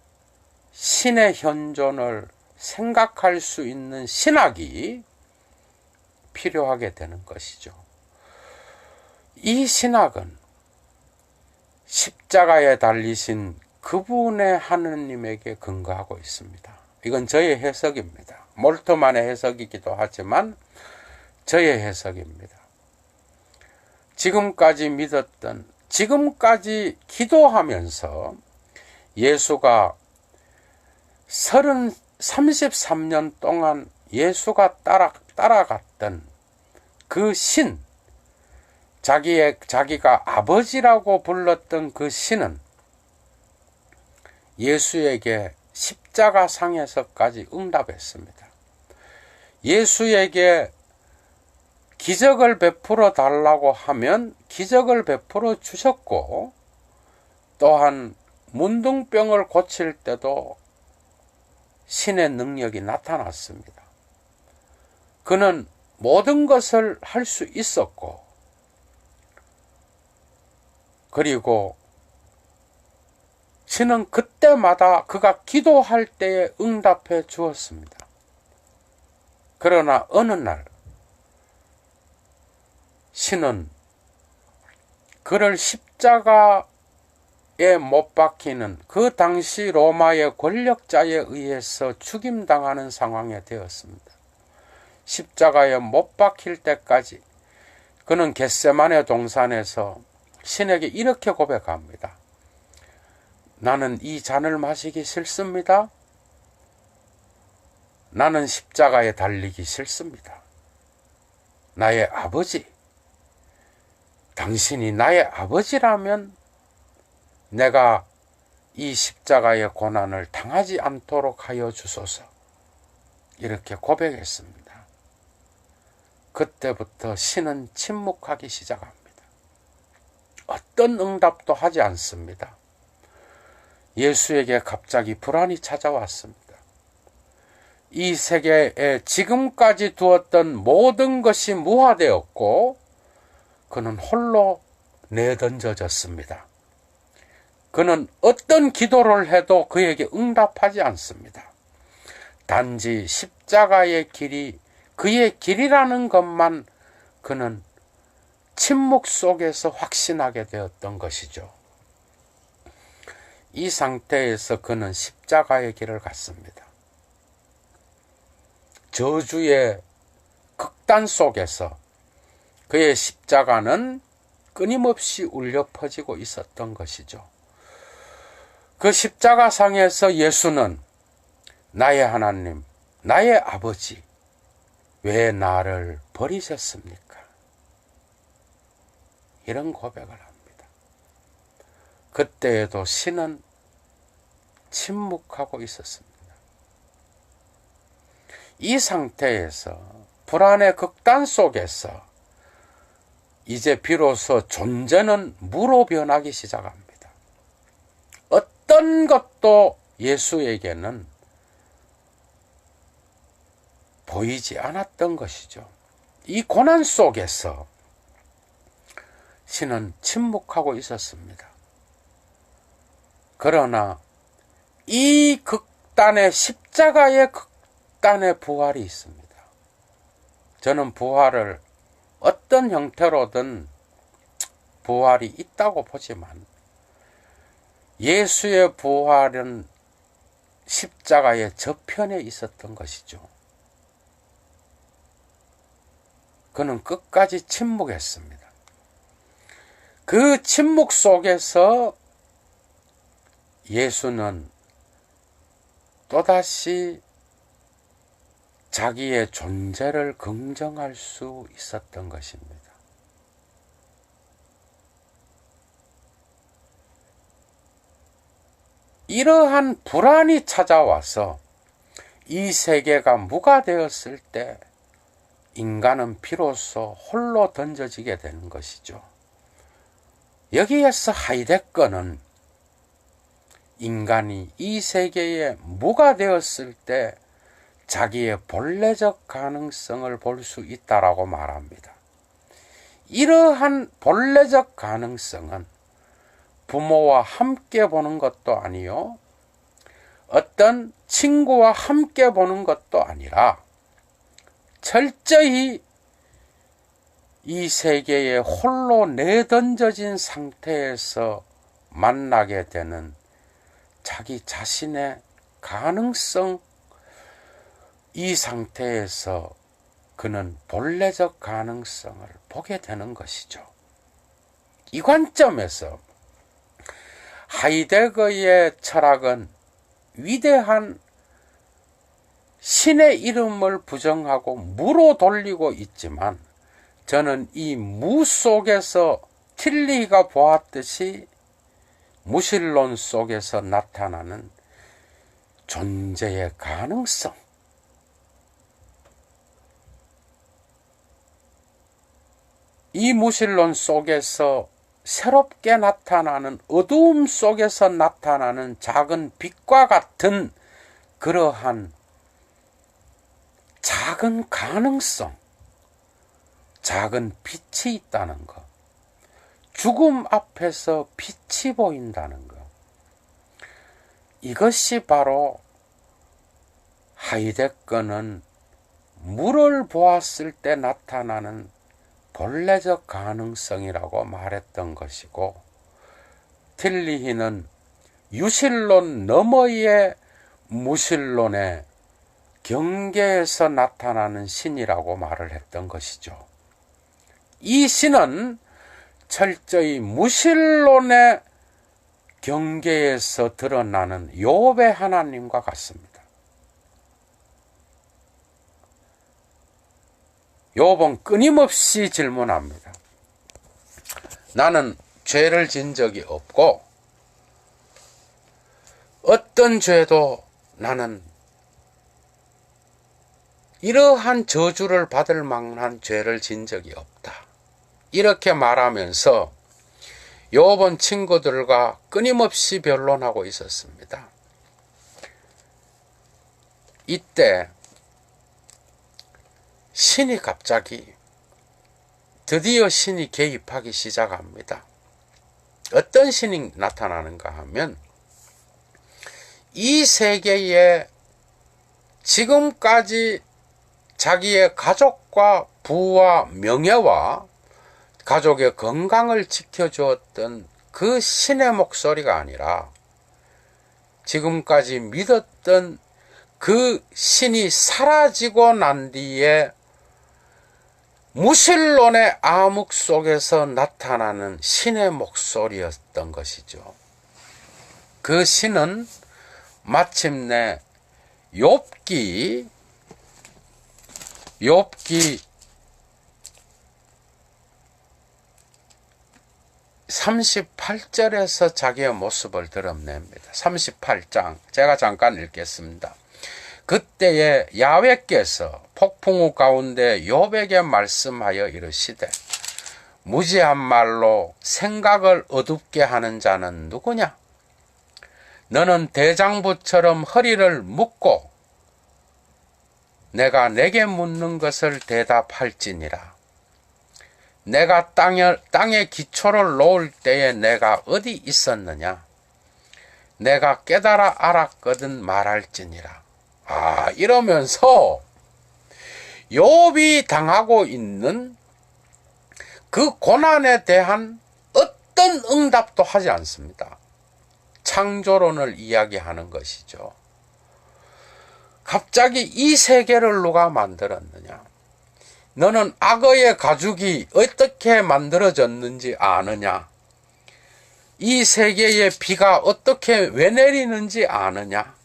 신의 현존을 생각할 수 있는 신학이 필요하게 되는 것이죠. 이 신학은 십자가에 달리신 그분의 하느님에게 근거하고 있습니다. 이건 저의 해석입니다. 몰트만의 해석이기도 하지만 저의 해석입니다. 지금까지 믿었던, 지금까지 기도하면서 예수가 33년 동안 예수가 따라갔던 그 신, 자기가 아버지라고 불렀던 그 신은 예수에게 십자가상에서까지 응답했습니다. 예수에게 기적을 베풀어 달라고 하면 기적을 베풀어 주셨고, 또한 문둥병을 고칠 때도 신의 능력이 나타났습니다. 그는 모든 것을 할 수 있었고, 그리고 신은 그때마다 그가 기도할 때에 응답해 주었습니다. 그러나 어느 날 신은 그를 십자가에 못 박히는 그 당시 로마의 권력자에 의해서 죽임당하는 상황에 되었습니다. 십자가에 못 박힐 때까지 그는 겟세마네 동산에서 신에게 이렇게 고백합니다. 나는 이 잔을 마시기 싫습니다. 나는 십자가에 달리기 싫습니다. 나의 아버지, 당신이 나의 아버지라면 내가 이 십자가의 고난을 당하지 않도록 하여 주소서. 이렇게 고백했습니다. 그때부터 신은 침묵하기 시작합니다. 어떤 응답도 하지 않습니다. 예수에게 갑자기 불안이 찾아왔습니다. 이 세계에 지금까지 두었던 모든 것이 무화되었고 그는 홀로 내던져졌습니다. 그는 어떤 기도를 해도 그에게 응답하지 않습니다. 단지 십자가의 길이 그의 길이라는 것만 그는 침묵 속에서 확신하게 되었던 것이죠. 이 상태에서 그는 십자가의 길을 갔습니다. 저주의 극단 속에서 그의 십자가는 끊임없이 울려 퍼지고 있었던 것이죠. 그 십자가상에서 예수는 나의 하나님, 나의 아버지, 왜 나를 버리셨습니까? 이런 고백을 합니다. 그때에도 신은 침묵하고 있었습니다. 이 상태에서 불안의 극단 속에서 이제 비로소 존재는 무로 변하기 시작합니다. 어떤 것도 예수에게는 보이지 않았던 것이죠. 이 고난 속에서 신은 침묵하고 있었습니다. 그러나 이 극단의 십자가의 극단의 부활이 있습니다. 저는 부활을 어떤 형태로든 부활이 있다고 보지만 예수의 부활은 십자가의 저편에 있었던 것이죠. 그는 끝까지 침묵했습니다. 그 침묵 속에서 예수는 또다시 자기의 존재를 긍정할 수 있었던 것입니다. 이러한 불안이 찾아와서 이 세계가 무가 되었을 때 인간은 비로소 홀로 던져지게 되는 것이죠. 여기에서 하이데거는 인간이 이 세계에 무가 되었을 때 자기의 본래적 가능성을 볼 수 있다라고 말합니다. 이러한 본래적 가능성은 부모와 함께 보는 것도 아니요, 어떤 친구와 함께 보는 것도 아니라 철저히 이 세계에 홀로 내던져진 상태에서 만나게 되는 자기 자신의 가능성, 이 상태에서 그는 본래적 가능성을 보게 되는 것이죠. 이 관점에서 하이데거의 철학은 위대한 신의 이름을 부정하고 무로 돌리고 있지만, 저는 이 무 속에서 틸리히가 보았듯이 무신론 속에서 나타나는 존재의 가능성, 이 무신론 속에서 새롭게 나타나는 어두움 속에서 나타나는 작은 빛과 같은 그러한 작은 가능성, 작은 빛이 있다는 것, 죽음 앞에서 빛이 보인다는 것, 이것이 바로 하이데거는 물을 보았을 때 나타나는 본래적 가능성이라고 말했던 것이고, 틸리히는 유실론 너머의 무실론의 경계에서 나타나는 신이라고 말을 했던 것이죠. 이 신은 철저히 무실론의 경계에서 드러나는 욥의 하나님과 같습니다. 욥은 끊임없이 질문합니다. 나는 죄를 지은 적이 없고 어떤 죄도 나는 이러한 저주를 받을 만한 죄를 지은 적이 없다. 이렇게 말하면서 욥은 친구들과 끊임없이 변론하고 있었습니다. 이때 신이 갑자기, 드디어 신이 개입하기 시작합니다. 어떤 신이 나타나는가 하면, 이 세계에 지금까지 자기의 가족과 부와 명예와 가족의 건강을 지켜주었던 그 신의 목소리가 아니라 지금까지 믿었던 그 신이 사라지고 난 뒤에 무신론의 암흑 속에서 나타나는 신의 목소리였던 것이죠. 그 신은 마침내 욥기 38절에서 자기의 모습을 드러냅니다. 38장 제가 잠깐 읽겠습니다. 그때에 야훼께서 폭풍우 가운데 욥에게 말씀하여 이르시되, 무지한 말로 생각을 어둡게 하는 자는 누구냐? 너는 대장부처럼 허리를 묶고 내가 내게 묻는 것을 대답할지니라. 내가 땅에 기초를 놓을 때에 내가 어디 있었느냐? 내가 깨달아 알았거든 말할지니라. 이러면서 욥이 당하고 있는 그 고난에 대한 어떤 응답도 하지 않습니다. 창조론을 이야기하는 것이죠. 갑자기 이 세계를 누가 만들었느냐? 너는 악어의 가죽이 어떻게 만들어졌는지 아느냐? 이 세계에 비가 어떻게 왜 내리는지 아느냐?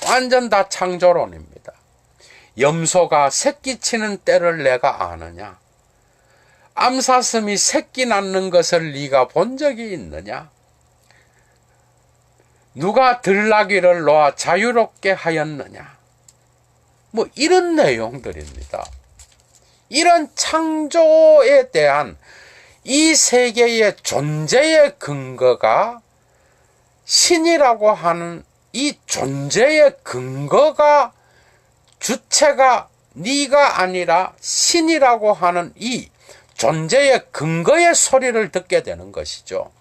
완전 다 창조론입니다. 염소가 새끼 치는 때를 내가 아느냐? 암사슴이 새끼 낳는 것을 네가 본 적이 있느냐? 누가 들나귀를 놓아 자유롭게 하였느냐? 뭐 이런 내용들입니다. 이런 창조에 대한 이 세계의 존재의 근거가 신이라고 하는 이 존재의 근거가 주체가 네가 아니라 신이라고 하는 이 존재의 근거의 소리를 듣게 되는 것이죠.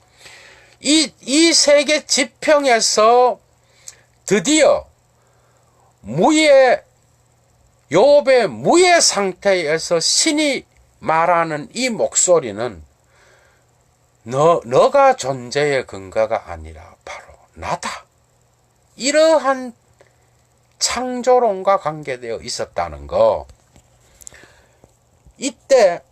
이 세계 지평에서 드디어 욥의 무의 상태에서 신이 말하는 이 목소리는 너가 존재의 근거가 아니라 바로 나다. 이러한 창조론과 관계되어 있었다는 거. 이때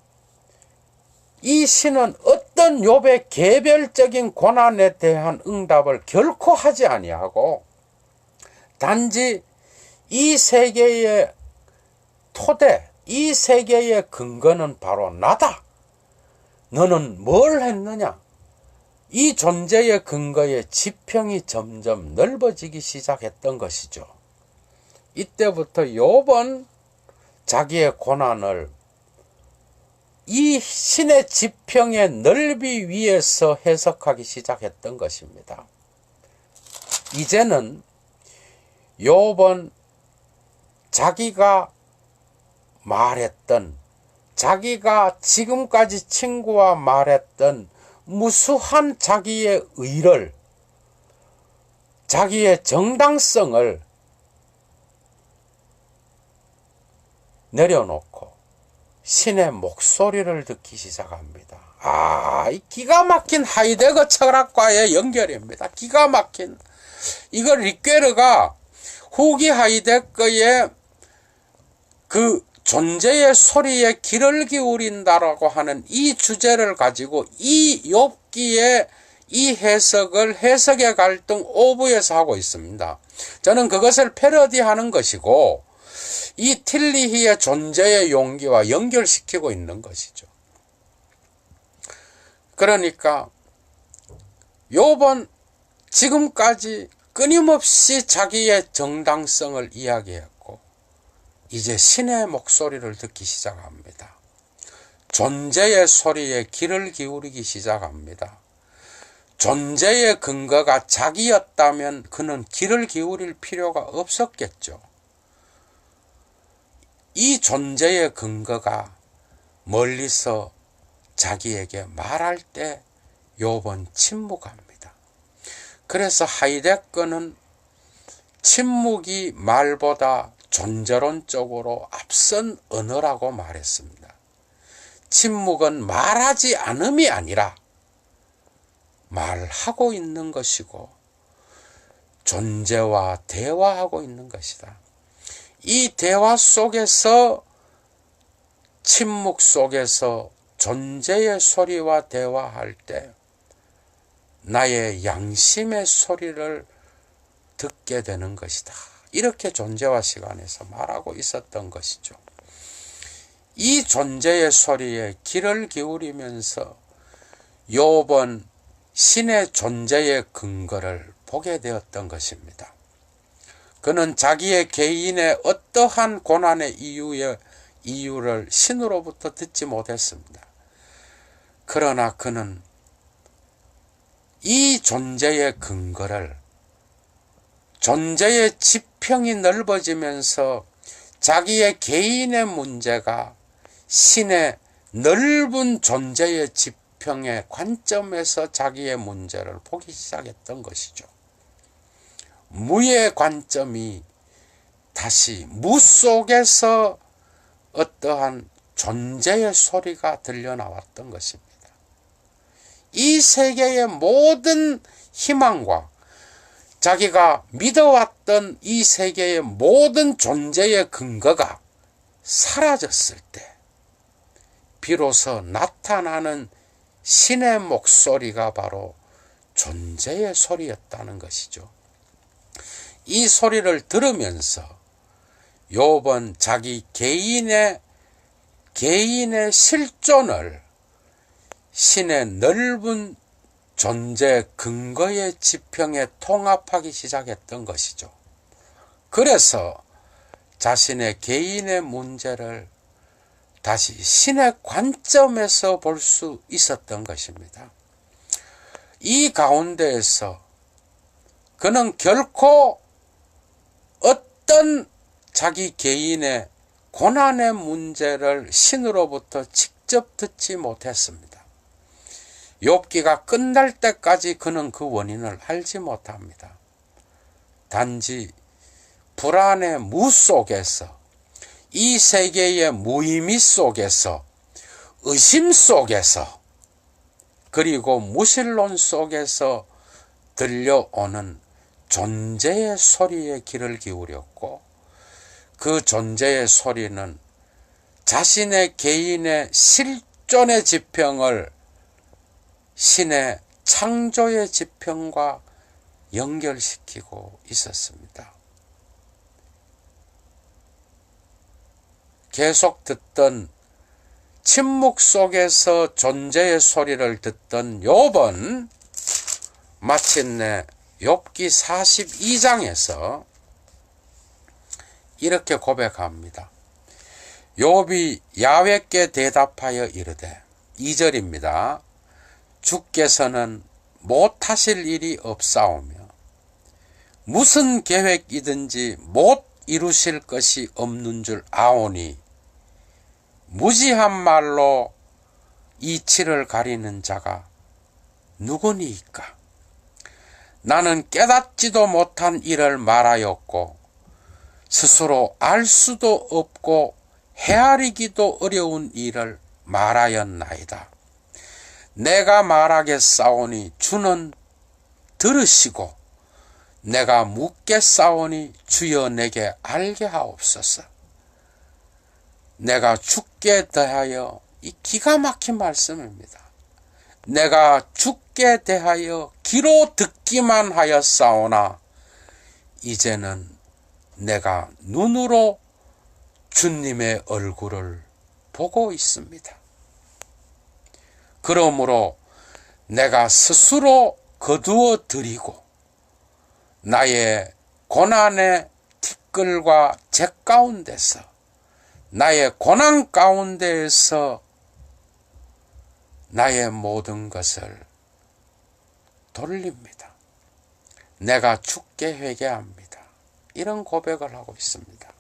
이 신은 어떤 욥의 개별적인 고난에 대한 응답을 결코 하지 아니하고 단지 이 세계의 토대, 이 세계의 근거는 바로 나다. 너는 뭘 했느냐? 이 존재의 근거의 지평이 점점 넓어지기 시작했던 것이죠. 이때부터 욥은 자기의 고난을 이 신의 지평의 넓이 위에서 해석하기 시작했던 것입니다. 이제는 욥은 자기가 말했던, 자기가 지금까지 친구와 말했던 무수한 자기의 의를, 자기의 정당성을 내려놓고 신의 목소리를 듣기 시작합니다. 이 기가 막힌 하이데거 철학과의 연결입니다. 기가 막힌. 이걸 리퀘르가 후기 하이데거의 그 존재의 소리에 귀를 기울인다라고 하는 이 주제를 가지고 이 욥기의 이 해석의 갈등 오브에서 하고 있습니다. 저는 그것을 패러디하는 것이고 이 틸리히의 존재의 용기와 연결시키고 있는 것이죠. 그러니까 욥은 지금까지 끊임없이 자기의 정당성을 이야기했고 이제 신의 목소리를 듣기 시작합니다. 존재의 소리에 귀를 기울이기 시작합니다. 존재의 근거가 자기였다면 그는 귀를 기울일 필요가 없었겠죠. 이 존재의 근거가 멀리서 자기에게 말할 때 욥은 침묵합니다. 그래서 하이데거는 침묵이 말보다 존재론적으로 앞선 언어라고 말했습니다. 침묵은 말하지 않음이 아니라 말하고 있는 것이고 존재와 대화하고 있는 것이다. 이 대화 속에서, 침묵 속에서 존재의 소리와 대화할 때 나의 양심의 소리를 듣게 되는 것이다. 이렇게 존재와 시간에서 말하고 있었던 것이죠. 이 존재의 소리에 귀를 기울이면서 욥은 신의 존재의 근거를 보게 되었던 것입니다. 그는 자기의 개인의 어떠한 고난의 이유를 신으로부터 듣지 못했습니다. 그러나 그는 이 존재의 근거를 존재의 지평이 넓어지면서 자기의 개인의 문제가 신의 넓은 존재의 지평의 관점에서 자기의 문제를 보기 시작했던 것이죠. 무의 관점이 다시 무 속에서 어떠한 존재의 소리가 들려나왔던 것입니다. 이 세계의 모든 희망과 자기가 믿어왔던 이 세계의 모든 존재의 근거가 사라졌을 때 비로소 나타나는 신의 목소리가 바로 존재의 소리였다는 것이죠. 이 소리를 들으면서 욥은 자기 개인의 실존을 신의 넓은 존재 근거의 지평에 통합하기 시작했던 것이죠. 그래서 자신의 개인의 문제를 다시 신의 관점에서 볼 수 있었던 것입니다. 이 가운데에서 그는 결코 어떤 자기 개인의 고난의 문제를 신으로부터 직접 듣지 못했습니다. 욥기가 끝날 때까지 그는 그 원인을 알지 못합니다. 단지 불안의 무 속에서, 이 세계의 무의미 속에서, 의심 속에서, 그리고 무신론 속에서 들려오는 존재의 소리에 귀를 기울였고, 그 존재의 소리는 자신의 개인의 실존의 지평을 신의 창조의 지평과 연결시키고 있었습니다. 계속 듣던, 침묵 속에서 존재의 소리를 듣던 욥은 마침내 욥기 42장에서 이렇게 고백합니다. 욥이 야훼께 대답하여 이르되, 2절입니다. 주께서는 못하실 일이 없사오며 무슨 계획이든지 못 이루실 것이 없는 줄 아오니 무지한 말로 이치를 가리는 자가 누구니이까? 나는 깨닫지도 못한 일을 말하였고 스스로 알 수도 없고 헤아리기도 어려운 일을 말하였나이다. 내가 말하겠사오니 주는 들으시고 내가 묻겠사오니 주여 내게 알게 하옵소서. 내가 주께 대하여, 이 기가 막힌 말씀입니다. 내가 주께 대하여 귀로 듣기만 하였사오나 이제는 내가 눈으로 주님의 얼굴을 보고 있습니다. 그러므로 내가 스스로 거두어 드리고 나의 고난의 티끌과 재 가운데서, 나의 고난 가운데에서 나의 모든 것을 돌립니다. 내가 주께 회개합니다. 이런 고백을 하고 있습니다.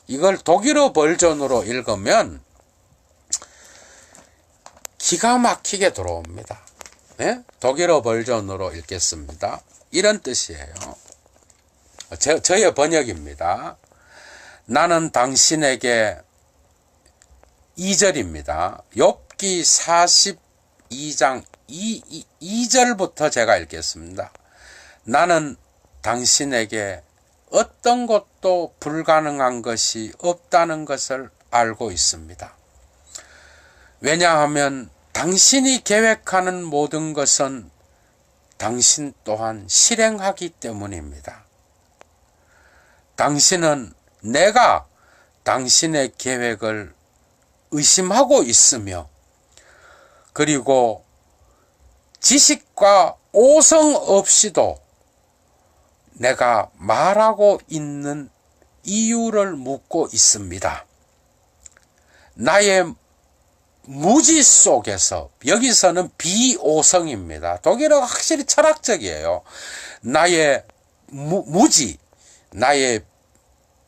이걸 독일어 버전으로 읽으면 기가 막히게 들어옵니다. 네? 독일어 버전으로 읽겠습니다. 이런 뜻이에요. 저의 번역입니다. 나는 당신에게, 2절입니다. 욥기 42장 2절부터 제가 읽겠습니다. 나는 당신에게 어떤 것도 불가능한 것이 없다는 것을 알고 있습니다. 왜냐하면 당신이 계획하는 모든 것은 당신 또한 실행하기 때문입니다. 당신은 내가 당신의 계획을 의심하고 있으며, 그리고 지식과 오성 없이도 내가 말하고 있는 이유를 묻고 있습니다. 나의 무지 속에서, 여기서는 비오성입니다. 독일어가 확실히 철학적이에요. 나의 무지, 나의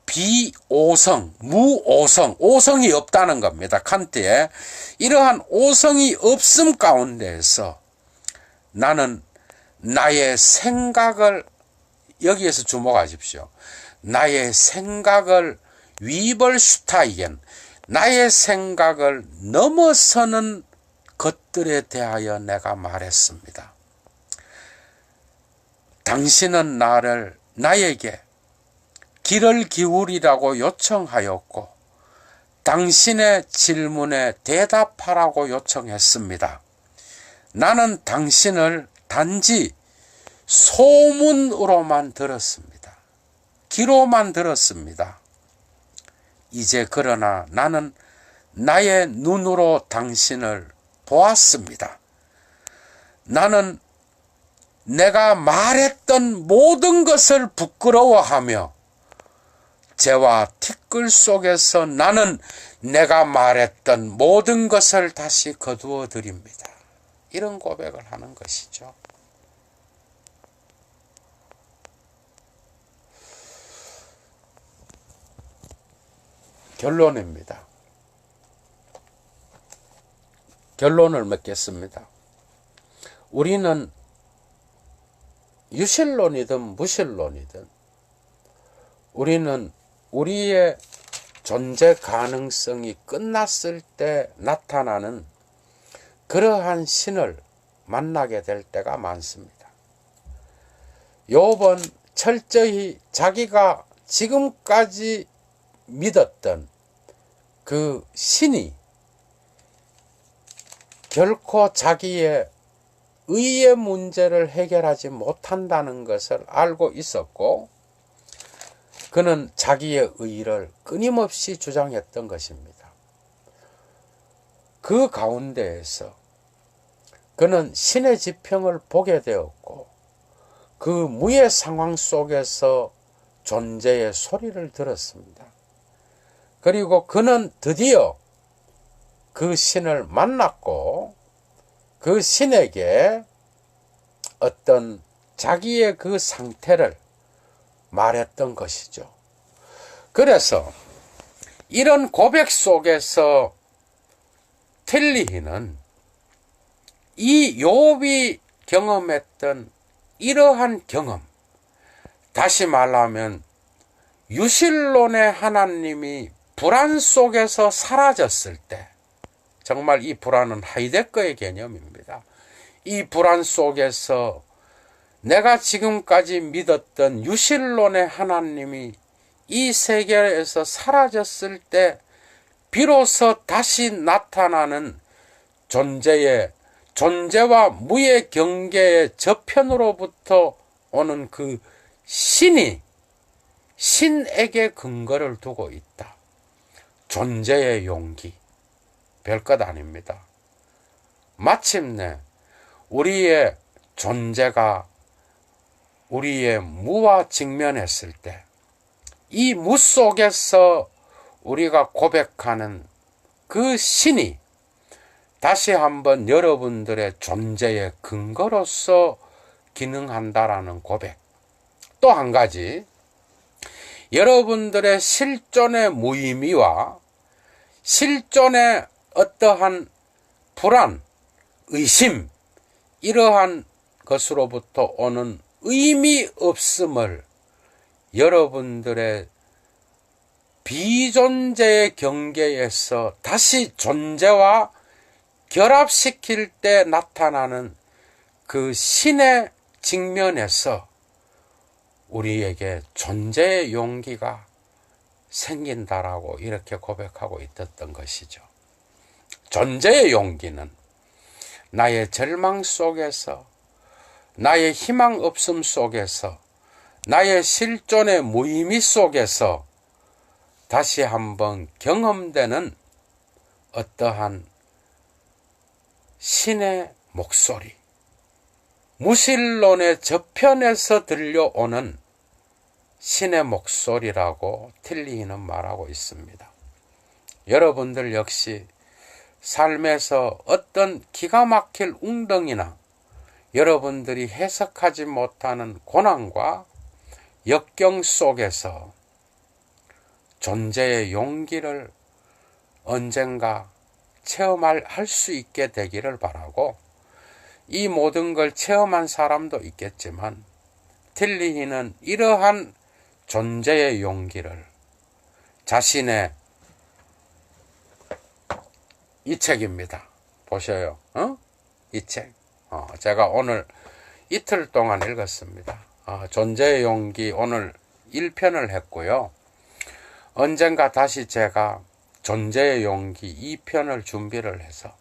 비오성, 무오성, 오성이 없다는 겁니다. 칸트에 이러한 오성이 없음 가운데에서 나는 나의 생각을, 여기에서 주목하십시오. 나의 생각을 위벌슈타이겐, 나의 생각을 넘어서는 것들에 대하여 내가 말했습니다. 당신은 나에게 귀를 기울이라고 요청하였고 당신의 질문에 대답하라고 요청했습니다. 나는 당신을 단지 소문으로만 들었습니다. 귀로만 들었습니다. 이제 그러나 나는 나의 눈으로 당신을 보았습니다. 나는 내가 말했던 모든 것을 부끄러워하며 재와 티끌 속에서 나는 내가 말했던 모든 것을 다시 거두어 드립니다. 이런 고백을 하는 것이죠. 결론입니다. 결론을 맺겠습니다. 우리는 유실론이든 무실론이든 우리는 우리의 존재 가능성이 끝났을 때 나타나는 그러한 신을 만나게 될 때가 많습니다. 욥은 철저히 자기가 지금까지 믿었던 그 신이 결코 자기의 의의 문제를 해결하지 못한다는 것을 알고 있었고 그는 자기의 의를 끊임없이 주장했던 것입니다. 그 가운데에서 그는 신의 지평을 보게 되었고 그 무의 상황 속에서 존재의 소리를 들었습니다. 그리고 그는 드디어 그 신을 만났고 그 신에게 어떤 자기의 그 상태를 말했던 것이죠. 그래서 이런 고백 속에서 틸리히는 이 욥이 경험했던 이러한 경험, 다시 말하면 유실론의 하나님이 불안 속에서 사라졌을 때, 정말 이 불안은 하이데거의 개념입니다. 이 불안 속에서 내가 지금까지 믿었던 유실론의 하나님이 이 세계에서 사라졌을 때 비로소 다시 나타나는 존재와 무의 경계의 저편으로부터 오는 그 신이 신에게 근거를 두고 있다. 존재의 용기, 별것 아닙니다. 마침내 우리의 존재가 우리의 무와 직면했을 때 이 무 속에서 우리가 고백하는 그 신이 다시 한번 여러분들의 존재의 근거로서 기능한다라는 고백. 또 한 가지, 여러분들의 실존의 무의미와 실존의 어떠한 불안, 의심, 이러한 것으로부터 오는 의미 없음을 여러분들의 비존재의 경계에서 다시 존재와 결합시킬 때 나타나는 그 신의 직면에서 우리에게 존재의 용기가 생긴다라고 이렇게 고백하고 있었던 것이죠. 존재의 용기는 나의 절망 속에서, 나의 희망 없음 속에서, 나의 실존의 무의미 속에서 다시 한번 경험되는 어떠한 신의 목소리, 무실론의 저편에서 들려오는 신의 목소리라고 틸리히는 말하고 있습니다. 여러분들 역시 삶에서 어떤 기가 막힐 웅덩이나 여러분들이 해석하지 못하는 고난과 역경 속에서 존재의 용기를 언젠가 체험할 수 있게 되기를 바라고, 이 모든 걸 체험한 사람도 있겠지만 틸리히는 이러한 존재의 용기를 자신의 이 책입니다. 보셔요. 이 책. 제가 오늘 이틀 동안 읽었습니다. 존재의 용기 오늘 1편을 했고요. 언젠가 다시 제가 존재의 용기 2편을 준비를 해서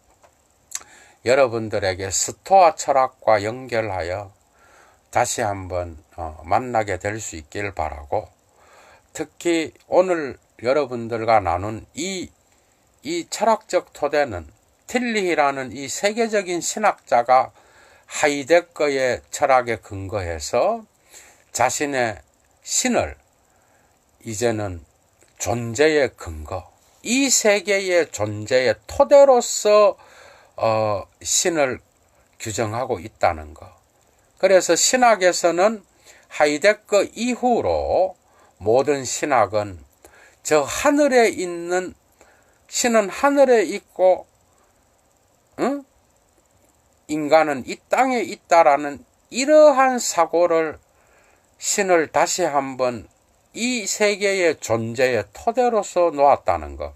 여러분들에게 스토아 철학과 연결하여 다시 한번 만나게 될 수 있길 바라고, 특히 오늘 여러분들과 나눈 이 철학적 토대는 틸리히라는 이 세계적인 신학자가 하이데거의 철학에 근거해서 자신의 신을 이제는 존재의 근거, 이 세계의 존재의 토대로서 신을 규정하고 있다는 것. 그래서 신학에서는 하이데거 이후로 모든 신학은 저 하늘에 있는 신은 하늘에 있고 인간은 이 땅에 있다라는 이러한 사고를, 신을 다시 한번 이 세계의 존재의 토대로서 놓았다는 것.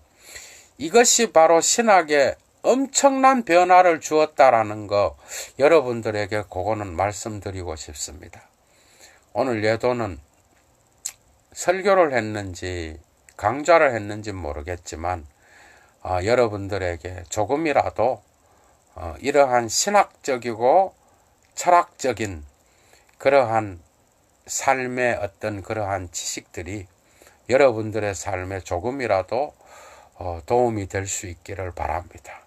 이것이 바로 신학에 엄청난 변화를 주었다라는 거, 여러분들에게 그거는 말씀드리고 싶습니다. 오늘 예도는 설교를 했는지 강좌를 했는지 모르겠지만 여러분들에게 조금이라도 이러한 신학적이고 철학적인 그러한 삶의 어떤 그러한 지식들이 여러분들의 삶에 조금이라도 도움이 될 수 있기를 바랍니다.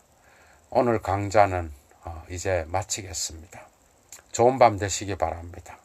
오늘 강좌는 이제 마치겠습니다. 좋은 밤 되시기 바랍니다.